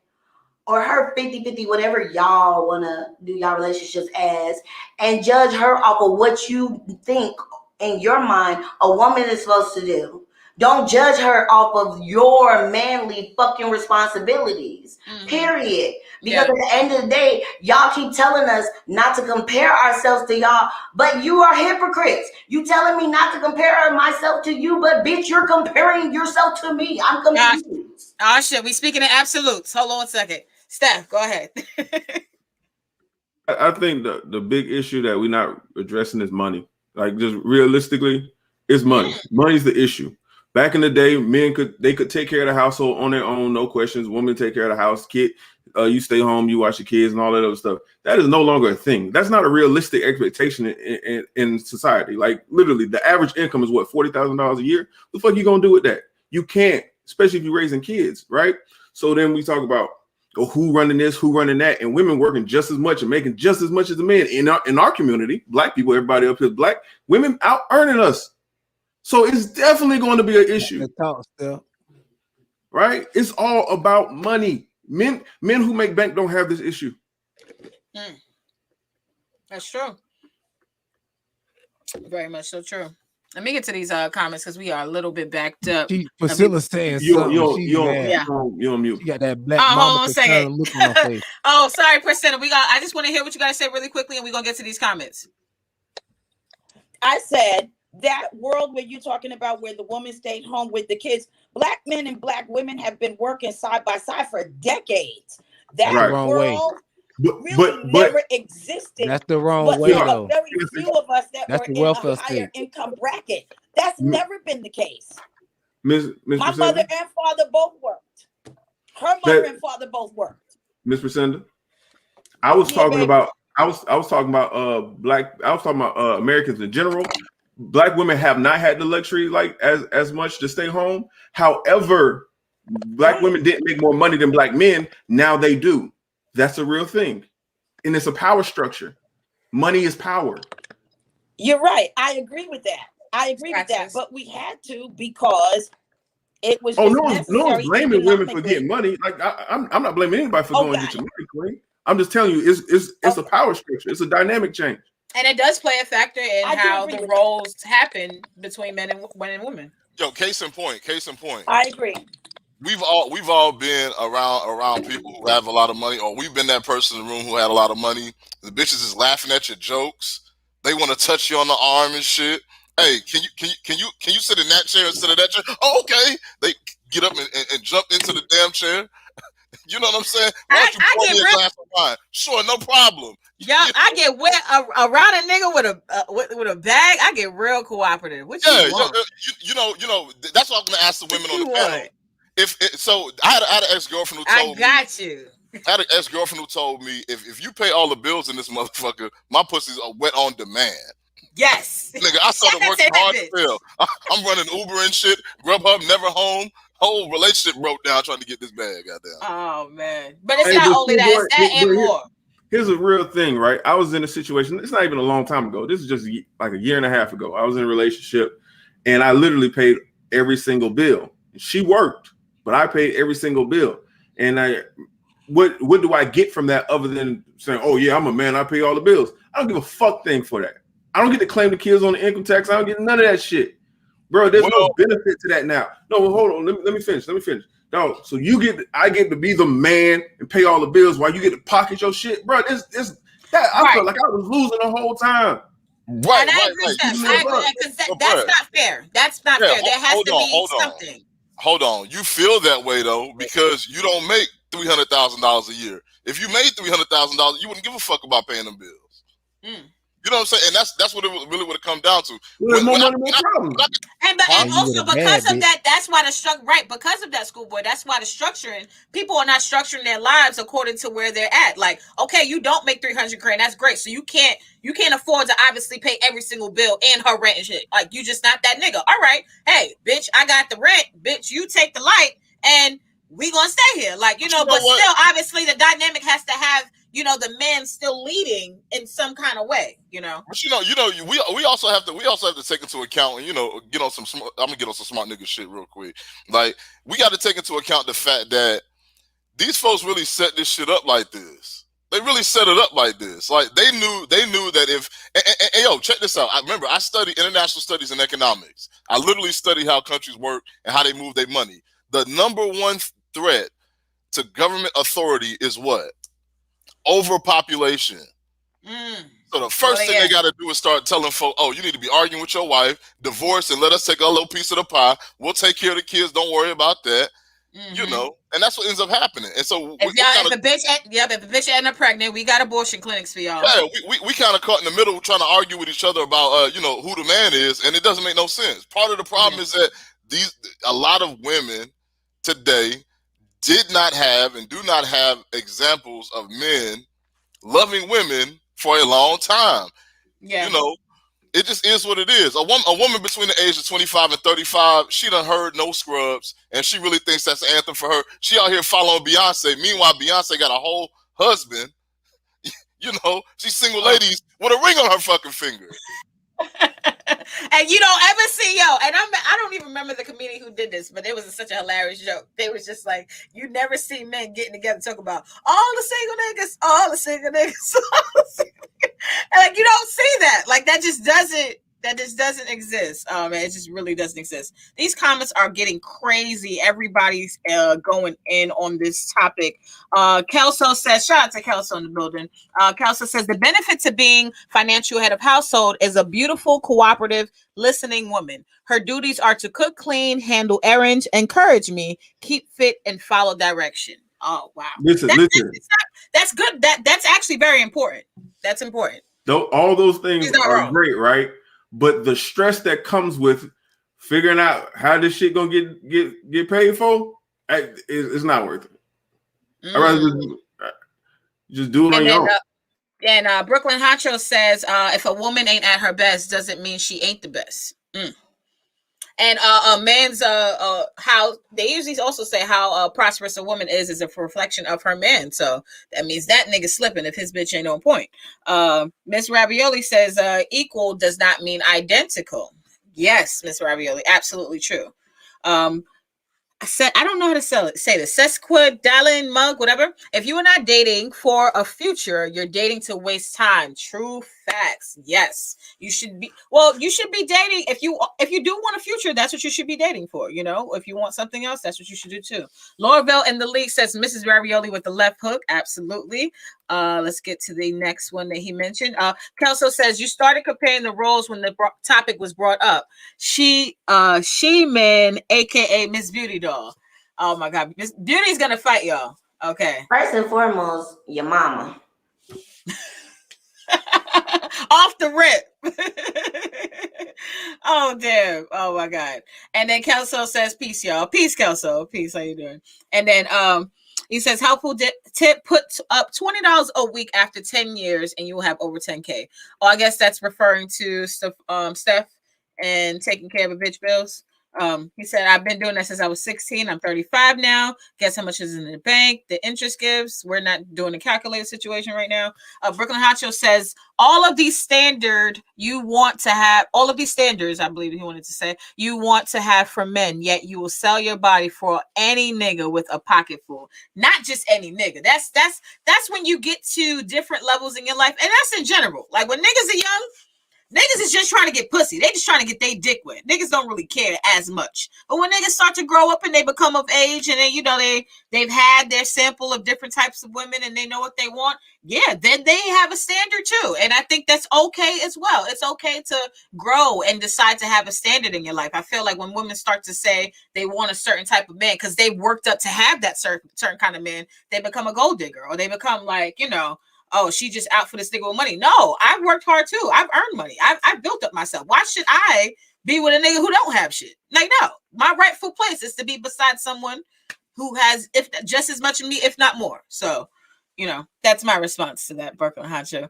Or her 50-50, whatever y'all want to do y'all relationships as, and judge her off of what you think in your mind a woman is supposed to do. Don't judge her off of your manly fucking responsibilities, period. Because at the end of the day, y'all keep telling us not to compare ourselves to y'all, but you are hypocrites. You telling me not to compare myself to you, but bitch, you're comparing yourself to me. I'm confused. Oh shit, we speaking in absolutes. Hold on a second. Steph, go ahead. I think the big issue that we're not addressing is money. Like, just realistically, it's money. Money's the issue. Back in the day, men could take care of the household on their own, no questions. Women take care of the house. Kid, you stay home, you watch your kids, and all that other stuff. That is no longer a thing. That's not a realistic expectation in society. Like, literally, the average income is what, $40,000 a year. What the fuck you gonna do with that? You can't, especially if you're raising kids, right? So then we talk about who running this, who running that, and women working just as much and making just as much as the men in our community. Black people, everybody up here, black women out earning us. So it's definitely going to be an issue, right? It's all about money. Men who make bank don't have this issue. That's true. Very much so true. Let me get to these comments because we are a little bit backed up. Priscilla's saying something. You on mute. You got that black mama concern look on her face. Oh, sorry, Priscilla. I just want to hear what you guys say really quickly, and we're gonna get to these comments. I said that world where you're talking about where the woman stayed home with the kids, black men and black women have been working side by side for decades. That world never existed. That's the wrong way, though. Very few of us that were in a higher income bracket. That's never been the case. My mother and father both worked. Her mother and father both worked. Miss Priscilla, I was talking about Americans in general. Black women have not had the luxury like as much to stay home. However, black women didn't make more money than black men. Now they do. That's a real thing. And it's a power structure. Money is power. You're right. I agree with that. But we had to because it was. No one's blaming women for getting money. Like I'm not blaming anybody for going to get your money, Queen. I'm just telling you, it's a power structure. It's a dynamic change. And it does play a factor in how the roles happen between men and women. Yo, case in point. I agree. we've all been around people who have a lot of money, or we've been that person in the room who had a lot of money. The bitches is laughing at your jokes. They want to touch you on the arm and shit. Hey, can you sit in that chair instead of that chair? Oh, okay. They get up and jump into the damn chair. You know what I'm saying? Why don't you pour me a glass of wine? Sure, no problem. Yeah, I get wet around a nigga with a bag. I get real cooperative. What you want? You know. That's what I'm gonna ask the women on the panel. So, I had an ex-girlfriend who told me. I had an ex-girlfriend who told me if you pay all the bills in this motherfucker, my pussy's wet on demand. Yes, nigga, I started working hard as hell. I'm running Uber and shit. Grubhub, never home. Whole relationship broke down trying to get this bag. Goddamn. Oh man, but it's not only that; it's that and more. Here's a real thing, right? I was in a situation. It's not even a long time ago. This is just like a year and a half ago. I was in a relationship, and I literally paid every single bill. She worked, but I paid every single bill. And what do I get from that other than saying, "Oh yeah, I'm a man. I pay all the bills." I don't give a fuck thing for that. I don't get to claim the kids on the income tax. I don't get none of that shit. Bro, there's no benefit to that now. No, hold on. Let me finish. No, so I get to be the man and pay all the bills while you get to pocket your shit, bro. I felt like I was losing the whole time. Right. Because that's not fair. That's not fair. There has to be something. Hold on. You feel that way though because you don't make $300,000 a year. If you made $300,000, you wouldn't give a fuck about paying them bills. You know what I'm saying? And that's what it really would have come down to. More money, more problems. And also because of that, that's why because of that, schoolboy, that's why the structuring, people are not structuring their lives according to where they're at. Like, okay, you don't make $300,000, that's great. So you can't afford to obviously pay every single bill and her rent and shit. Like, you just not that nigga. All right, hey, bitch, I got the rent. Bitch, you take the light, and we gonna stay here. Like, but still, obviously, the dynamic has to have, the man still leading in some kind of way, But we also have to take into account, and get on some. I'm gonna get on some smart nigga shit real quick. Like, we got to take into account the fact that these folks really set this shit up like this. They really set it up like this. Like, they knew that if and yo, check this out. I studied international studies and economics. I literally study how countries work and how they move their money. The number one threat to government authority is what? Overpopulation. So the first thing they got to do is start telling folks, oh, you need to be arguing with your wife, divorce, and let us take a little piece of the pie. We'll take care of the kids. Don't worry about that. And that's what ends up happening. And so if the bitch end up pregnant, we got abortion clinics for y'all. Yeah, we kind of caught in the middle trying to argue with each other about who the man is, and it doesn't make no sense. Part of the problem is that a lot of women today did not have and do not have examples of men loving women for a long time. Yeah. It just is what it is. A woman between the age of 25 and 35, she done heard No Scrubs, and she really thinks that's the anthem for her. She out here following Beyonce. Meanwhile, Beyonce got a whole husband. She's single ladies with a ring on her fucking finger. And you don't ever see and I don't even remember the comedian who did this, but it was such a hilarious joke. They was just like, you never see men getting together talk about all the single niggas. And like, you don't see that. Like, that just doesn't exist. It just really doesn't exist. These comments are getting crazy. Everybody's going in on this topic. Kelso says, shout out to Kelso in the building. Kelso says, the benefit to being financial head of household is a beautiful, cooperative, listening woman. Her duties are to cook, clean, handle errands, encourage me, keep fit, and follow direction. Oh, wow. Listen. That's good. That's actually very important. That's important. All those things are great, right? But the stress that comes with figuring out how this shit gonna get paid for, it's not worth it. I'd rather just do it on your own. And Brooklyn Hacho says, if a woman ain't at her best, doesn't mean she ain't the best. And a man's how they usually also say how prosperous a woman is a reflection of her man. So that means that nigga slipping if his bitch ain't on point. Miss Ravioli says equal does not mean identical. Yes, Miss Ravioli, absolutely true. said I don't know how to say this. Sesquidalin mug, whatever. If you are not dating for a future, you're dating to waste time. True facts. Yes. You should be you should be dating if you do want a future, that's what you should be dating for. You know, if you want something else, that's what you should do too. Laurabelle in the league says Mrs. Ravioli with the left hook. Absolutely. Let's get to the next one that he mentioned. Kelso says you started comparing the roles when the topic was brought up. She-Man, aka Miss Beauty Doll. Oh my God, Miss Beauty's gonna fight y'all. Okay. First and foremost, your mama. Off the rip. Oh damn. Oh my God. And then Kelso says, peace, y'all. Peace, Kelso. Peace. How you doing? And then he says, helpful tip, put up $20 a week after 10 years and you will have over 10K. Oh, I guess that's referring to Steph and taking care of a bitch bills. He said, I've been doing that since I was 16. I'm 35 now. Guess how much is in the bank? The interest gives. We're not doing a calculated situation right now. Brooklyn Hacho says, all of these standards, I believe he wanted to say, you want to have for men, yet you will sell your body for any nigga with a pocket full. Not just any nigga. That's when you get to different levels in your life. And that's in general. Like when niggas are young, niggas is just trying to get pussy. They just trying to get their dick wet. Niggas don't really care as much. But when niggas start to grow up and they become of age and then, they've had their sample of different types of women and they know what they want, yeah, then they have a standard too. And I think that's okay as well. It's okay to grow and decide to have a standard in your life. I feel like when women start to say they want a certain type of man because they worked up to have that certain kind of man, they become a gold digger or they become like, oh, she just out for this nigga with money. No, I've worked hard too. I've earned money. I've built up myself. Why should I be with a nigga who don't have shit? Like, no, my rightful place is to be beside someone who has just as much of me, if not more. So, that's my response to that, Brooklyn Honcho.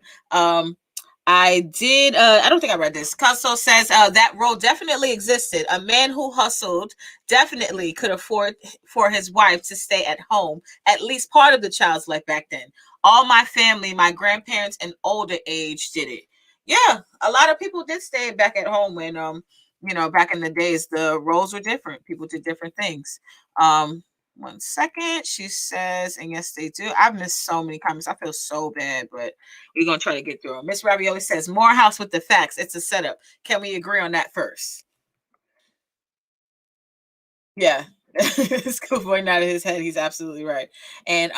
I don't think I read this. Casso says that role definitely existed. A man who hustled definitely could afford for his wife to stay at home at least part of the child's life back then. All my family, my grandparents and older age did it. Yeah, a lot of people did stay back at home when back in the days the roles were different. People did different things. 1 second. She says, and yes, they do. I've missed so many comments. I feel so bad, but we're going to try to get through them. Miss Ravioli says, Morehouse with the facts. It's a setup. Can we agree on that first? Yeah. Schoolboy nodded his head. He's absolutely right. And,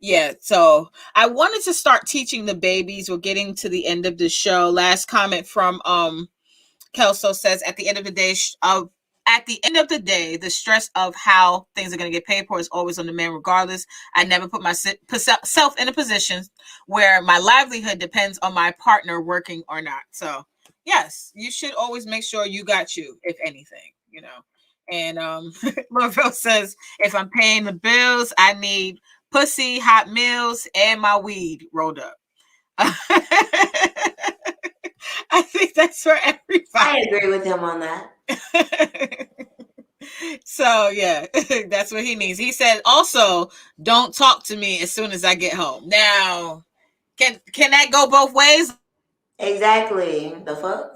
yeah, so I wanted to start teaching the babies. We're getting to the end of the show. Last comment from Kelso says, at the end of the day, the stress of how things are going to get paid for is always on the man regardless. I never put myself in a position where my livelihood depends on my partner working or not. So, yes, you should always make sure you got you, if anything, And Laurel says, if I'm paying the bills, I need pussy, hot meals, and my weed rolled up. I think that's for everybody. I agree with him on that. So yeah, that's what he needs. He said also, don't talk to me as soon as I get home. Now, can that go both ways? Exactly. The fuck?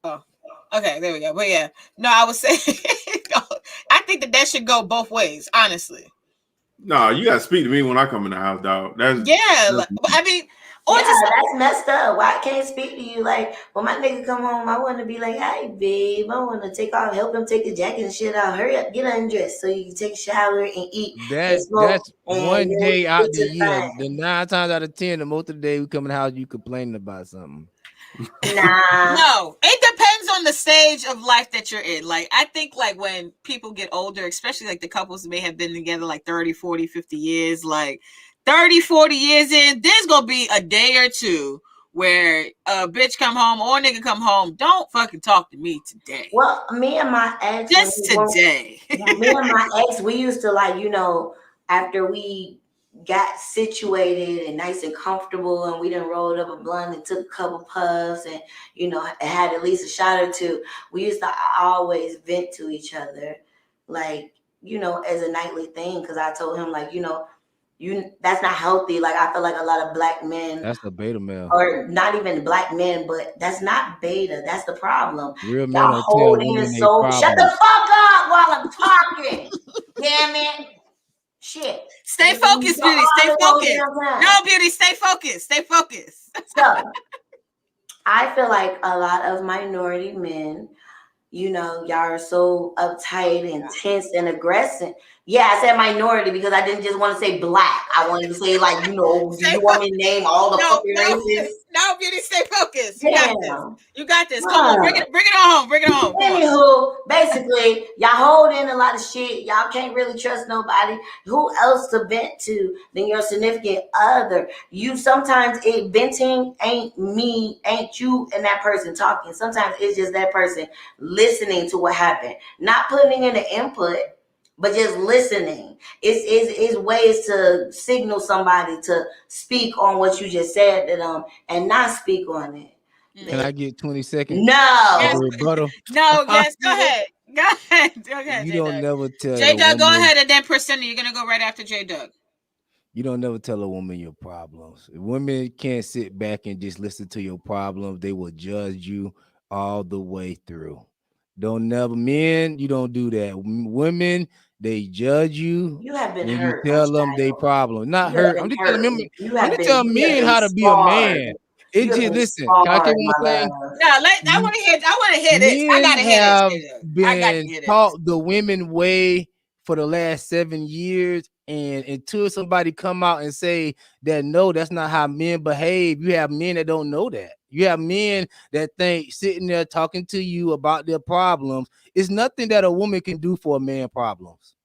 Oh, okay, there we go. But yeah, no, I was saying, I think that should go both ways, honestly. No, you gotta speak to me when I come in the house, dog. I mean, that's messed up. Why I can't speak to you? Like when my nigga come home, I want to be like, "Hey, babe, I want to help him take the jacket and shit out. Hurry up, get undressed so you can take a shower and eat and smoke." That's one day out the year. The 9 times out of 10, the most of the day we come in the house, you complaining about something. Nah. No, it depends on the stage of life that you're in. Like, I think like when people get older, especially like the couples may have been together like 30, 40, 50 years, like 30, 40 years in, there's going to be a day or two where a bitch come home or a nigga come home. Don't fucking talk to me today. Well, me and my ex, just today. Me and my ex, we used to like, after we got situated and nice and comfortable and we done rolled up a blunt and took a couple puffs and had at least a shot or two, we used to always vent to each other, like, as a nightly thing, because I told him, like, that's not healthy. Like I feel like a lot of black men, That's the beta male. or not even black men, but that's not beta. That's the problem. Real men Y'all don't tell hold in women they so shut the problems. fuck up while I'm talking. Damn it. Shit. Stay You focused, talk Beauty. all Stay the whole focused. damn No, time. Beauty, stay focused. Stay focused. So I feel like a lot of minority men, y'all are so uptight and tense and aggressive. Yeah, I said minority because I didn't just want to say black. I wanted to say, like, do Stay you want me focused. to name all the No, fucking no, races? no, Beauty, stay focused. You got this. Damn. You got this. Come on, Huh. bring it on home. Bring it on home. Come on. Anywho, basically, y'all hold in a lot of shit. Y'all can't really trust nobody. Who else to vent to than your significant other? You sometimes venting ain't you and that person talking. Sometimes it's just that person listening to what happened, not putting in the input, but just listening. It's ways to signal somebody to speak on what you just said to them and not speak on it. Can I get 20 seconds of Yes. No. the rebuttal? No, yes. Go ahead. Go ahead. Go ahead, You J don't Doug. never tell J a Doug, go woman. ahead, and then Priscilla, you're gonna go right after J Doug. You don't never tell a woman your problems. If women can't sit back and just listen to your problems, they will judge you all the way through. Don't never men, you don't do that. Women, they judge you You have been when you hurt, my tell them they child. problem. Not You have hurt. been I'm just telling hurt. them. I'm just telling You have men been how to be a scarred. man. You It have just been listen. Can I say scarred, one my more thing? love. No, I want to hear. I want to hear this. I Men gotta hear this, have J Doug. I got to been hear this. taught the women way for the last 7 years, and until somebody come out and say that no, that's not how men behave, you have men that don't know that. You have men that think sitting there talking to you about their problems is nothing that a woman can do for a man problems.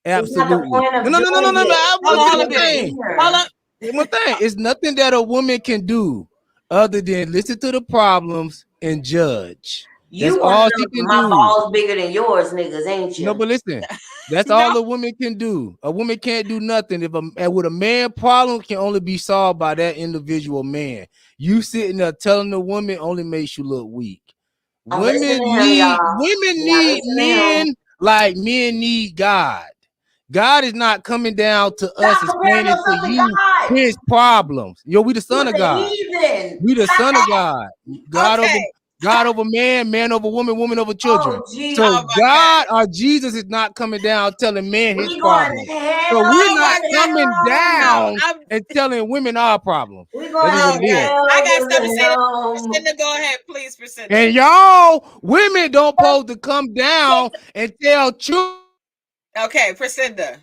It's not the Absolutely. point No, of no, no, no, no, doing no. it. Hold It's on, Listen hold to on, one never Beauty. thing. Hold there. on. One thing. It's nothing that a woman can do other than listen to the problems and judge. That's You one of all she them, can my do. balls bigger than yours niggas, ain't No, you? but listen, that's No. all a woman can do. A woman can't do nothing. If with a man problem can only be solved by that individual man. You sitting there telling the woman only makes you look weak. Listen to him, y'all. Women Now need listen to him. men like men need God. God is not coming down to us Stop comparing explaining to yourself to you God. his problems. Yo, we the You son was of a God. heathen. We the son of God. God over Okay. God over man, man over woman, woman over children. Oh, Jesus. So Oh my God. God or Jesus is not coming down telling man his We going problems. to So we're Oh hell my not God. with coming No, him. down I'm. and telling women our problems. We That's going just Oh what to it is. God. I hell got something to with say to him. Priscilla. Go ahead, please, Priscilla. And y'all, women don't supposed to come down and tell children. Okay, Priscilla.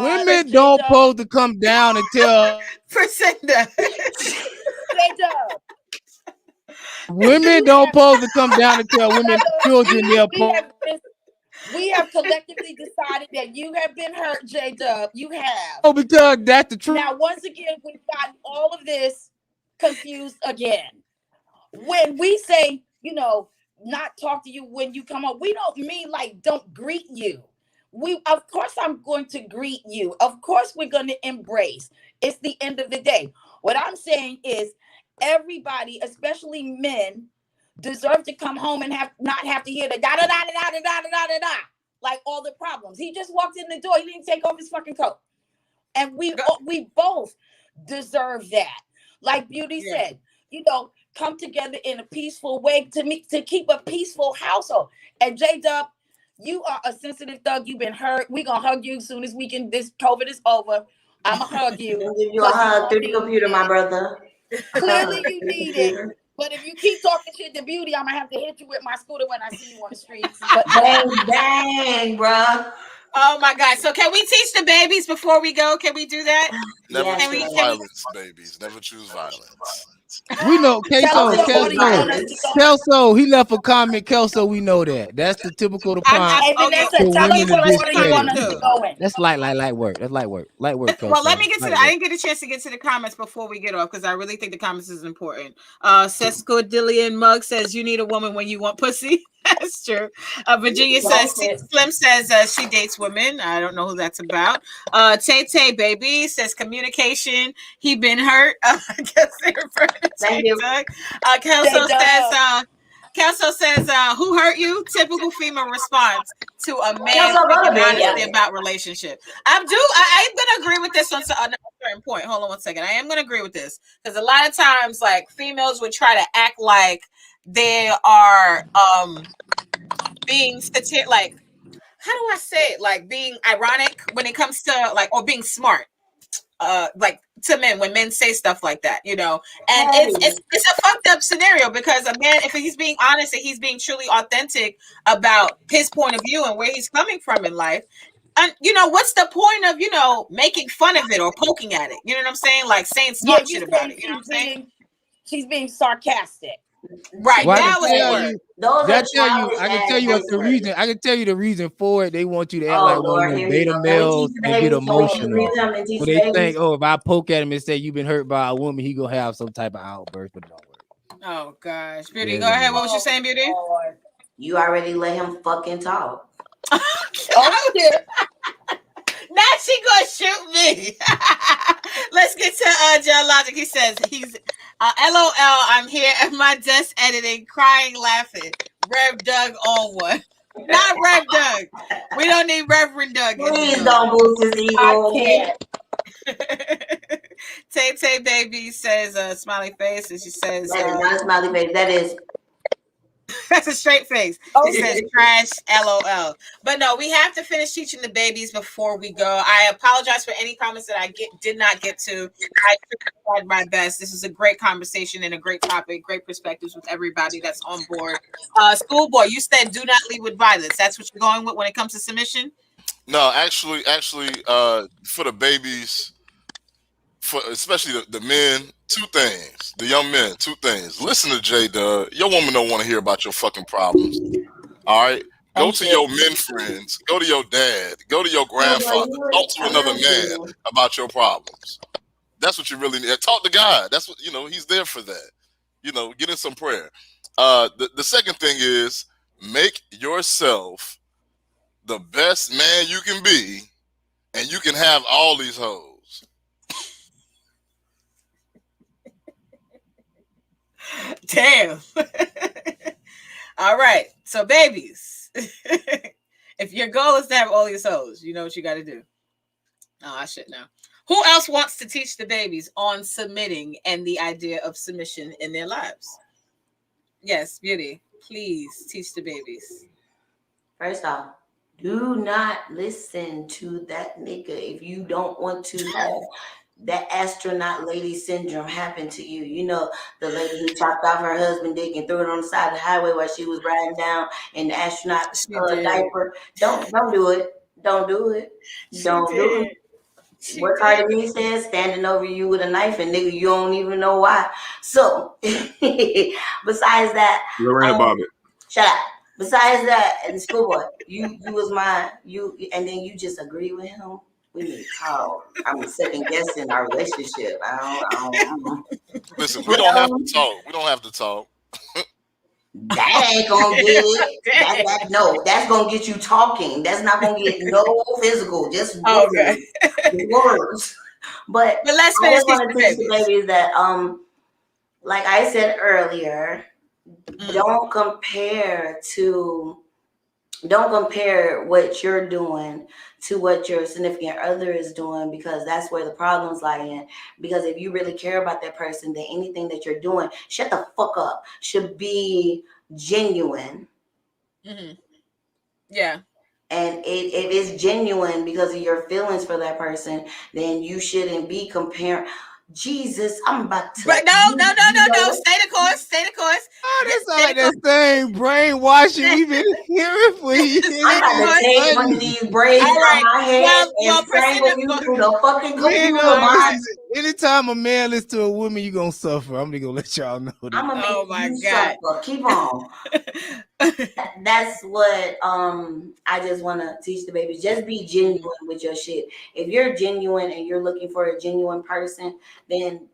Women J don't Dub, supposed to come down and tell Priscilla. J Dub. women You don't have supposed to come down and tell women fellas, children their we have collectively decided that you have been hurt, J Dub. You have. because that's the truth. Now, once again, we've gotten all of this confused again. When we say, not talk to you when you come up, we don't mean like don't greet you. Of course, I'm going to greet you. Of course, we're going to embrace. It's the end of the day. What I'm saying is, everybody, especially men, deserve to come home and not have to hear the da da da da da da da da da da, like all the problems. He just walked in the door. He didn't take off his fucking coat, and we both deserve that. Like Beauty Yeah. said, come together in a peaceful way to keep a peaceful household. And J Dub, you are a sensitive thug. You've been hurt. We gonna hug you as soon as we can. This COVID is over. I'ma hug I'm you going to give you a because you hug gonna through the need computer, my it. brother. A hug Clearly, you through the need it. computer. But if you keep talking shit to Beauty, I'm gonna have to hit you with my scooter when I see you on the streets. But Bang, bang, bruh. Oh my God. So can we teach the babies before we go? Can we do that? Never Yes, Can we? choose Can we? sir. violence, babies. Never choose violence. We know tell us Queso, Always what choose order you Kelso, want us to violence. go in. Kelso. He left a comment. Kelso, we know that. That's the typical response Hey, Oh yeah. Vanessa, for tell us women Please to what press order the you comment want discredit. us to too. go in. That's light work. That's light work, Well, let Kelso. me get to Light I work. didn't get a chance to get to the comments before we get off because I really think the comments is important. Cisco Dillian Mug says you need a woman when you want pussy. That's true. Virginia says Slim says she dates women. I don't know who that's about. Tay Tay Baby says communication. He been hurt. I guess they refer to Thank Tay you. Tug. J Kelso says Dub. Kelso says, who hurt you? Typical female response to a man Kelso, go speaking to bed. honestly about relationship. I'm to agree with this on a certain point. Hold on one second. I am going to agree with this because a lot of times, like females would try to act like they are being like, how do I say it? Like being ironic when it comes to like, or being smart. Like to men when men say stuff like that, you know, and it's a fucked up scenario because a man, if he's being honest and he's being truly authentic about his point of view and where he's coming from in life, and you know, what's the point of, you know, making fun of it or poking at it? You know what I'm saying? Like saying smart shit about it. You know what I'm saying? She's being sarcastic. Right. Well, That was the word. I can tell you what the reason. I can tell you the reason for it. They want you to act like one of those beta males and get emotional. When they think, oh, if I poke at him and say you've been hurt by a woman, he gonna have some type of outburst, but it don't work. Oh gosh, Beauty, go ahead. What was you saying, Beauty? You already let him fucking talk. Oh shit. Now she gonna shoot me. Let's get to John Logic. He says he's LOL. I'm here at my desk editing, crying, laughing. Rev Doug on one. Not Rev Doug. We don't need Reverend Doug. Please don't boost his ego. I can't. Tay Baby says smiley face, and she says that is not a smiley face. That is that's a straight face. Oh, it says trash LOL. But no, we have to finish teaching the babies before we go. I apologize for any comments that I did not get to. I tried my best. This is a great conversation and a great topic, great perspectives with everybody that's on board. Schoolboy, you said do not lead with violence. That's what you're going with when it comes to submission? No, actually, for the babies, for especially the men, two things. The young men, two things. Listen to J Dub. Your woman don't want to hear about your fucking problems. All right? Go to your men friends. Go to your dad. Go to your grandfather. Talk to another man about your problems. That's what you really need. Talk to God. That's what, you know, he's there for that. You know, get in some prayer. The second thing is make yourself the best man you can be, and you can have all these hoes. Damn. All right. So, babies, if your goal is to have all these hoes, you know what you got to do. Oh, I should know. Who else wants to teach the babies on submitting and the idea of submission in their lives? Yes, Beauty. Please teach the babies. First off, do not listen to that nigga if you don't want to have that astronaut lady syndrome happen to you. You know, the lady who chopped off her husband dick and threw it on the side of the highway while she was riding down in the astronaut diaper. Don't do it. Don't do it. Don't do it. What Cardi B says, standing over you with a knife, and nigga, you don't even know why. So, besides that, Lorena Bobbitt. Shut up. Besides that, and Schoolboy, you was mine. And then you just agree with him. We need to talk. I'm second guessing our relationship. I don't. Listen, we don't have to talk. We don't have to talk. That ain't gonna get it. No, that's gonna get you talking. That's not gonna get no physical. Just words. But let's I just want to teach the babies that like I said earlier, don't compare what you're doing to what your significant other is doing, because that's where the problems lie in. Because if you really care about that person, then anything that you're doing, shut the fuck up, should be genuine. Mm-hmm. Yeah. And if it's genuine because of your feelings for that person, then you shouldn't be comparing. Jesus, I'm about to. But no. Stay the course. Stay the course. Oh, that's all like that same brainwashing we've been hearing for years. I'm about to take one of these braids on my head and strangle you through the fucking computer. Anytime a man listens to a woman, you gonna suffer. I'm gonna let y'all know that. I'm gonna make you suffer. Keep on. That's what I just want to teach the babies. Just be genuine with your shit. If you're genuine and you're looking for a genuine person, then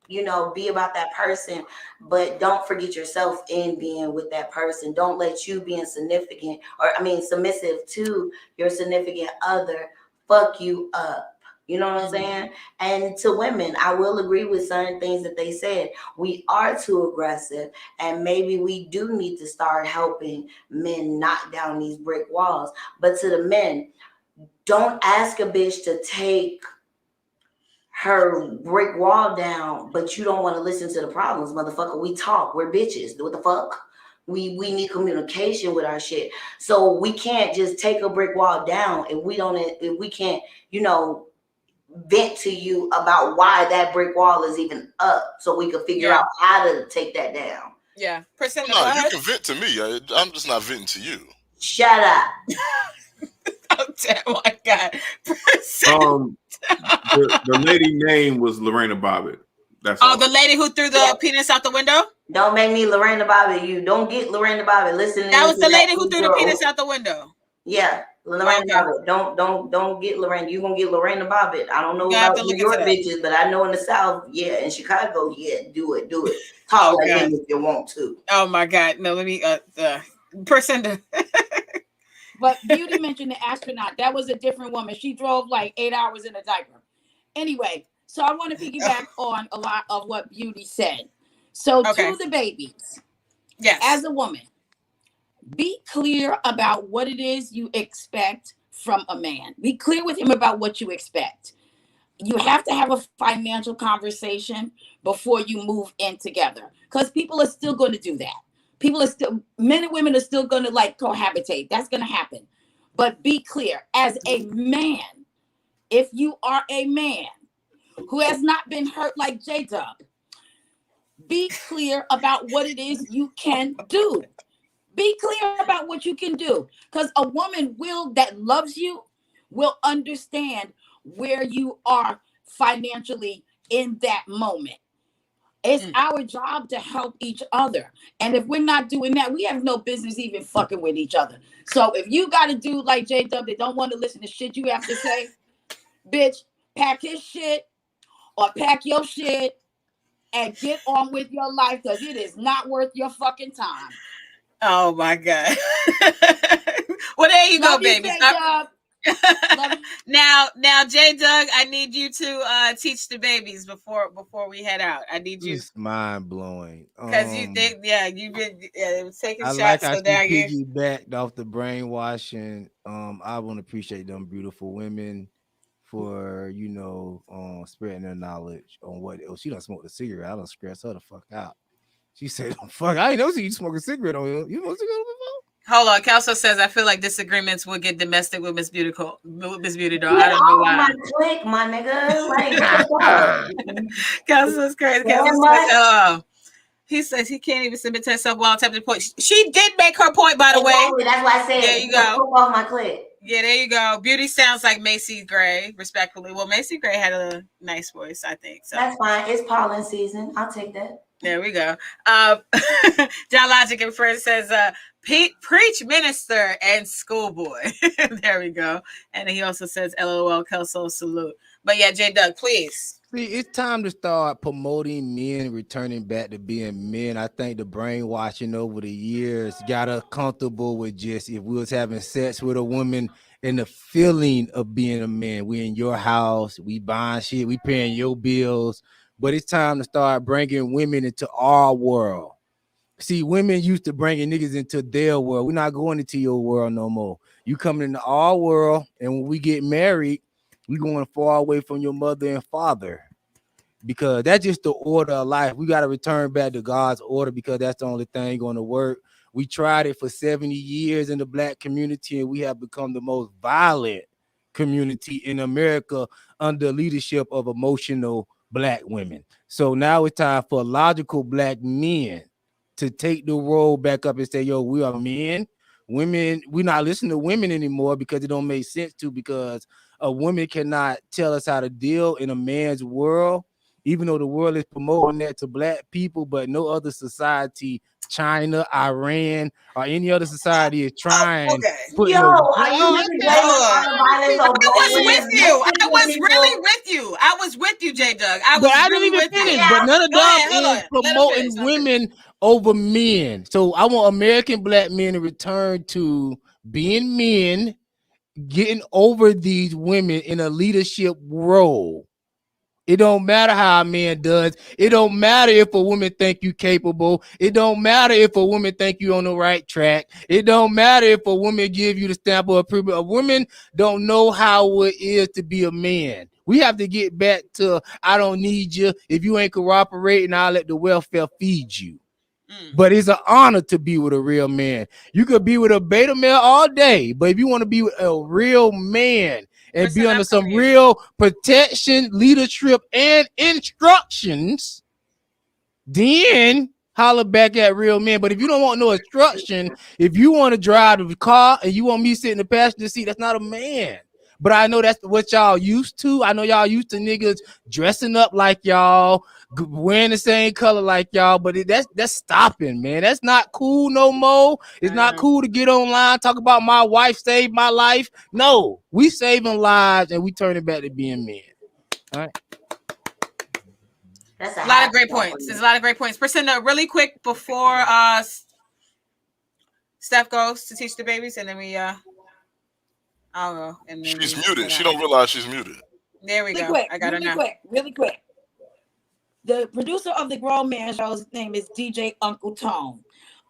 you know, be about that person, but don't forget yourself in being with that person. Don't let you being submissive to your significant other fuck you up. You know what I'm saying? And to women, I will agree with certain things that they said. We are too aggressive, and maybe we do need to start helping men knock down these brick walls. But to the men, don't ask a bitch to take her brick wall down, but you don't want to listen to the problems, motherfucker. We talk. We're bitches. What the fuck? We need communication with our shit. So we can't just take a brick wall down if we can't, vent to you about why that brick wall is even up, so we can figure out how to take that down. Yeah. No, you can vent to me. I'm just not venting to you. Shut up. Oh my God. The lady name was Lorena Bobbitt. That's all. The lady who threw the penis out the window? Don't make me Lorena Bobbitt. You don't get Lorena Bobbitt. Listen. That was the lady who threw the penis out the window. Yeah, Lorena Bobbitt. Don't get Lorena. You gonna get Lorena Bobbitt. I don't know about New York bitches, but I know in the South, in Chicago, do it. Talk like him if you want to. Oh my God. No, let me person. But Beauty mentioned the astronaut. That was a different woman. She drove like 8 hours in a diaper. Anyway, so I want to piggyback on a lot of what Beauty said. So to the babies, yes, as a woman, be clear about what it is you expect from a man. Be clear with him about what you expect. You have to have a financial conversation before you move in together, because people are still going to do that. Men and women are still going to cohabitate. That's going to happen. But be clear, as a man, if you are a man who has not been hurt like J-Dub, be clear about what it is you can do. Be clear about what you can do, because a woman that loves you will understand where you are financially in that moment. It's our job to help each other. And if we're not doing that, we have no business even fucking with each other. So if you got to do like J-Dub, they don't want to listen to shit you have to say, bitch, pack his shit or pack your shit and get on with your life, because it is not worth your fucking time. Oh my God. Well, there you go, baby. Now, J Doug, I need you to teach the babies before we head out. I need you. It's mind blowing. Because you've been taking shots. Like I piggybacked off the brainwashing. I want to appreciate them beautiful women for spreading their knowledge on what. Oh, she done smoked a cigarette. I done stressed her the fuck out. She said, "Fuck, I ain't never seen you smoke a cigarette on you. You smoke a cigarette before?" Hold on, Kelso says, I feel like disagreements will get domestic with Miss Beauty Doll. I don't know why. My click, my nigga. Kelso's crazy. He says he can't even submit to himself while tapping the point. She did make her point, by the way. That's why I said, there you go. Off my click. Yeah, there you go. Beauty sounds like Macy Gray, respectfully. Well, Macy Gray had a nice voice, I think. So that's fine. It's pollen season. I'll take that. There we go. John Logic and Friends says, preach minister and schoolboy. There we go. And he also says, LOL, Kelso, salute. But yeah, J Doug, please. See, it's time to start promoting men returning back to being men. I think the brainwashing over the years got us comfortable with just if we was having sex with a woman and the feeling of being a man. We in your house, we buying shit, we paying your bills. But it's time to start bringing women into our world. See, women used to bringing niggas into their world. We're not going into your world no more. You coming into our world, and when we get married, we're going far away from your mother and father, because that's just the order of life. We got to return back to God's order, because that's the only thing going to work. We tried it for 70 years in the Black community, and we have become the most violent community in America under leadership of emotional Black women. So now it's time for logical Black men to take the role back up and say, yo, we are men. Women, we're not listening to women anymore because it don't make sense to, because a woman cannot tell us how to deal in a man's world, even though the world is promoting that to Black people, but no other society, China, Iran, or any other society is trying. Yo, are you really I was with you. I was really with you. I was with you, J Doug. I didn't even finish. But none of them is promoting women over men. So I want American Black men to return to being men, getting over these women in a leadership role. It don't matter how a man does. It don't matter if a woman think you capable. It don't matter if a woman think you on the right track. It don't matter if a woman give you the stamp of approval. A woman don't know how it is to be a man. We have to get back to I don't need you. If you ain't cooperating, I'll let the welfare feed you. But it's an honor to be with a real man. You could be with a beta male all day, but if you want to be with a real man and be under some real protection, leadership, and instructions, then holler back at real men. But if you don't want no instruction, if you want to drive the car and you want me to sit in the passenger seat, that's not a man. But I know that's what y'all used to. I know y'all used to niggas dressing up like y'all, wearing the same color like y'all. But that's stopping, man. That's not cool no more. It's not cool to get online, talk about my wife saved my life. No, we saving lives and we turning back to being men. All right. That's a lot of great points. There's a lot of great points. Priscilla, really quick before Steph goes to teach the babies, and then we I'll go. And then she's muted. She don't realize she's muted. There we go. I got her now. Really quick. The producer of the Grown Man Show's name is DJ Uncle Tone.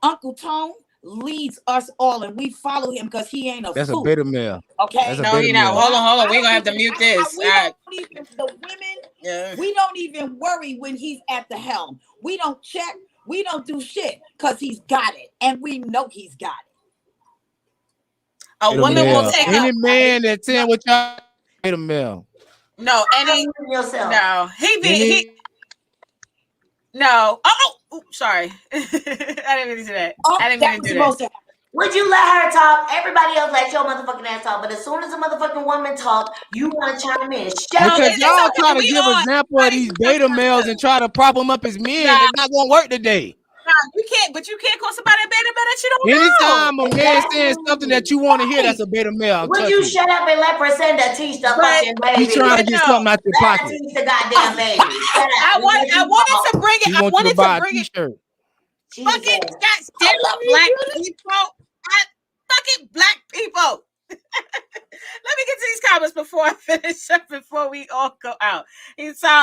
Uncle Tone leads us all, and we follow him because he ain't a That's fool. a beta male. Okay. No, he not. Hold on. We're gonna have to mute this. The women, we don't even worry when he's at the helm. We don't check, we don't do shit because he's got it, and we know he's got it. A woman will take any man that's saying what y'all beta male. No, no. No. Oh, sorry. I didn't mean to do that. I didn't mean to do that. Would you let her talk? Everybody else let your motherfucking ass talk. But as soon as a motherfucking woman talk, you want to chime in. Because y'all try to give an example of these beta males and try to prop them up as men. It's not going to work today. You can't, but you can't call somebody a beta male that you don't know. Anytime a man saying something that you want to hear, that's a beta male. Would you shut up and let Priscilla teach the fucking baby? He's trying to get something out your pocket. Let her teach the goddamn baby. I wanted to bring it. I wanted to bring it. Fucking black people. Fucking black people. Let me get to these comments before I finish up, before we all go out.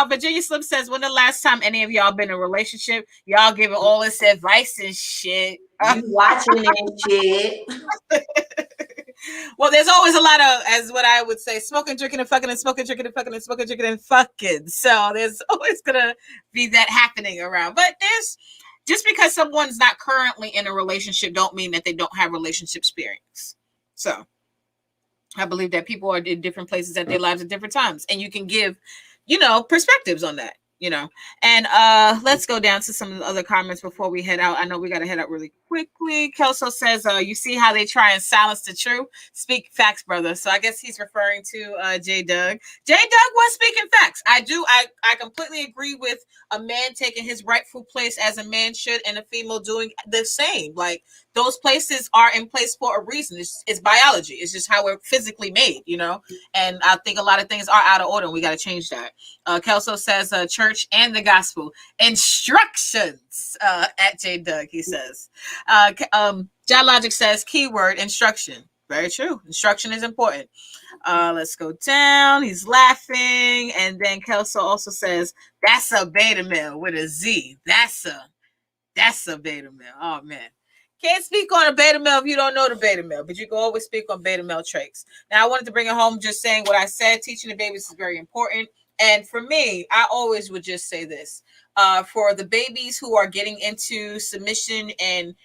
Virginia Slim says, when the last time any of y'all been in a relationship, y'all giving all this advice and shit. You watching and shit. Well, there's always a lot of, as what I would say, smoking, drinking, and fucking, and smoking, drinking, and fucking, and smoking, drinking, and fucking. So there's always gonna be that happening around. But just because someone's not currently in a relationship don't mean that they don't have relationship experience. So I believe that people are in different places at their lives at different times, and you can give, perspectives on that, And let's go down to some of the other comments before we head out. I know we got to head out really quickly. Kelso says, you see how they try and silence the truth? Speak facts, brother. So I guess he's referring to J Doug. J Doug was speaking facts. I completely agree with a man taking his rightful place as a man should, and a female doing the same. Like, those places are in place for a reason. It's biology. It's just how we're physically made, And I think a lot of things are out of order, and we got to change that. Kelso says, church and the gospel. Instructions at J Doug, he says. John Logic says, keyword, instruction. Very true. Instruction is important. Let's go down. He's laughing. And then Kelso also says, that's a beta male with a Z. That's a beta male. Oh, man. Can't speak on a beta male if you don't know the beta male, but you can always speak on beta male traits. Now, I wanted to bring it home just saying what I said. Teaching the babies is very important. And for me, I always would just say this. For the babies who are getting into submission and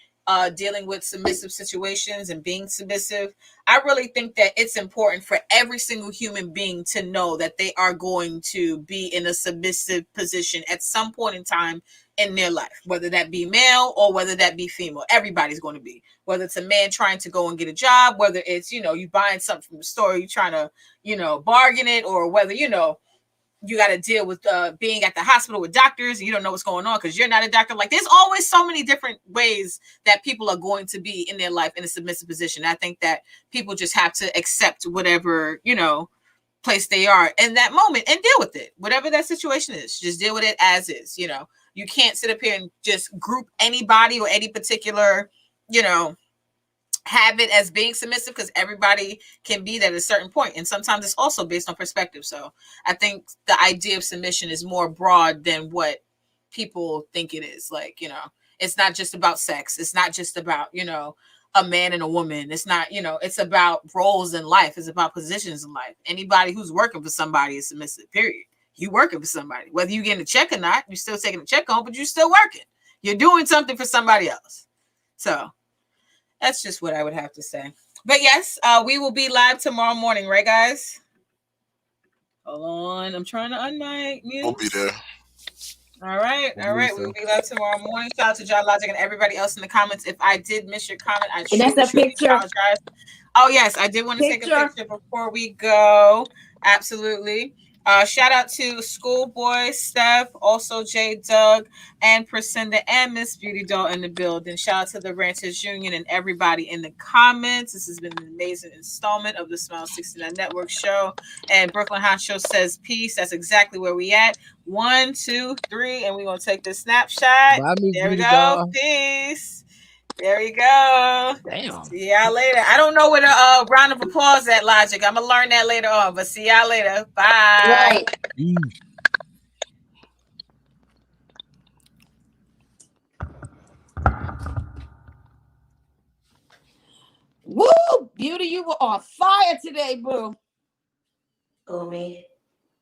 dealing with submissive situations and being submissive, I really think that it's important for every single human being to know that they are going to be in a submissive position at some point in time in their life, whether that be male or whether that be female. Everybody's going to be, whether it's a man trying to go and get a job, whether it's, you buying something from the store, you trying to, bargain it, or whether, you got to deal with being at the hospital with doctors and you don't know what's going on because you're not a doctor. Like, there's always so many different ways that people are going to be in their life in a submissive position. I think that people just have to accept whatever, place they are in that moment and deal with it. Whatever that situation is, just deal with it as is. You can't sit up here and just group anybody or any particular, habit as being submissive, because everybody can be that at a certain point. And sometimes it's also based on perspective. So I think the idea of submission is more broad than what people think it is. Like, it's not just about sex. It's not just about, a man and a woman. It's not, it's about roles in life. It's about positions in life. Anybody who's working for somebody is submissive, period. You working for somebody. Whether you getting a check or not, you're still taking a check home, but you're still working. You're doing something for somebody else. So that's just what I would have to say. But yes, we will be live tomorrow morning, right, guys? Hold on. I'm trying to unmic. We'll be there. All right. We will be live tomorrow morning. Shout out to John Logic and everybody else in the comments. If I did miss your comment, I truly apologize. Oh, yes. I did want to take a picture before we go. Absolutely. Shout out to Schoolboy, Steph, also J Doug, and Priscinda, and Miss Beauty Doll in the building. Shout out to the Ranters Union and everybody in the comments. This has been an amazing installment of the Smile 69 Network show. And Brooklyn Hot Show says peace. That's exactly where we at. 1, 2, 3, and we're gonna take the snapshot. Bye, there we go. Doll. Peace. There you go. Damn. See y'all later. I don't know where the round of applause at, Logic. I'm gonna learn that later on. But see y'all later. Bye. Right. Woo! Beauty, you were on fire today, boo. Oh, me.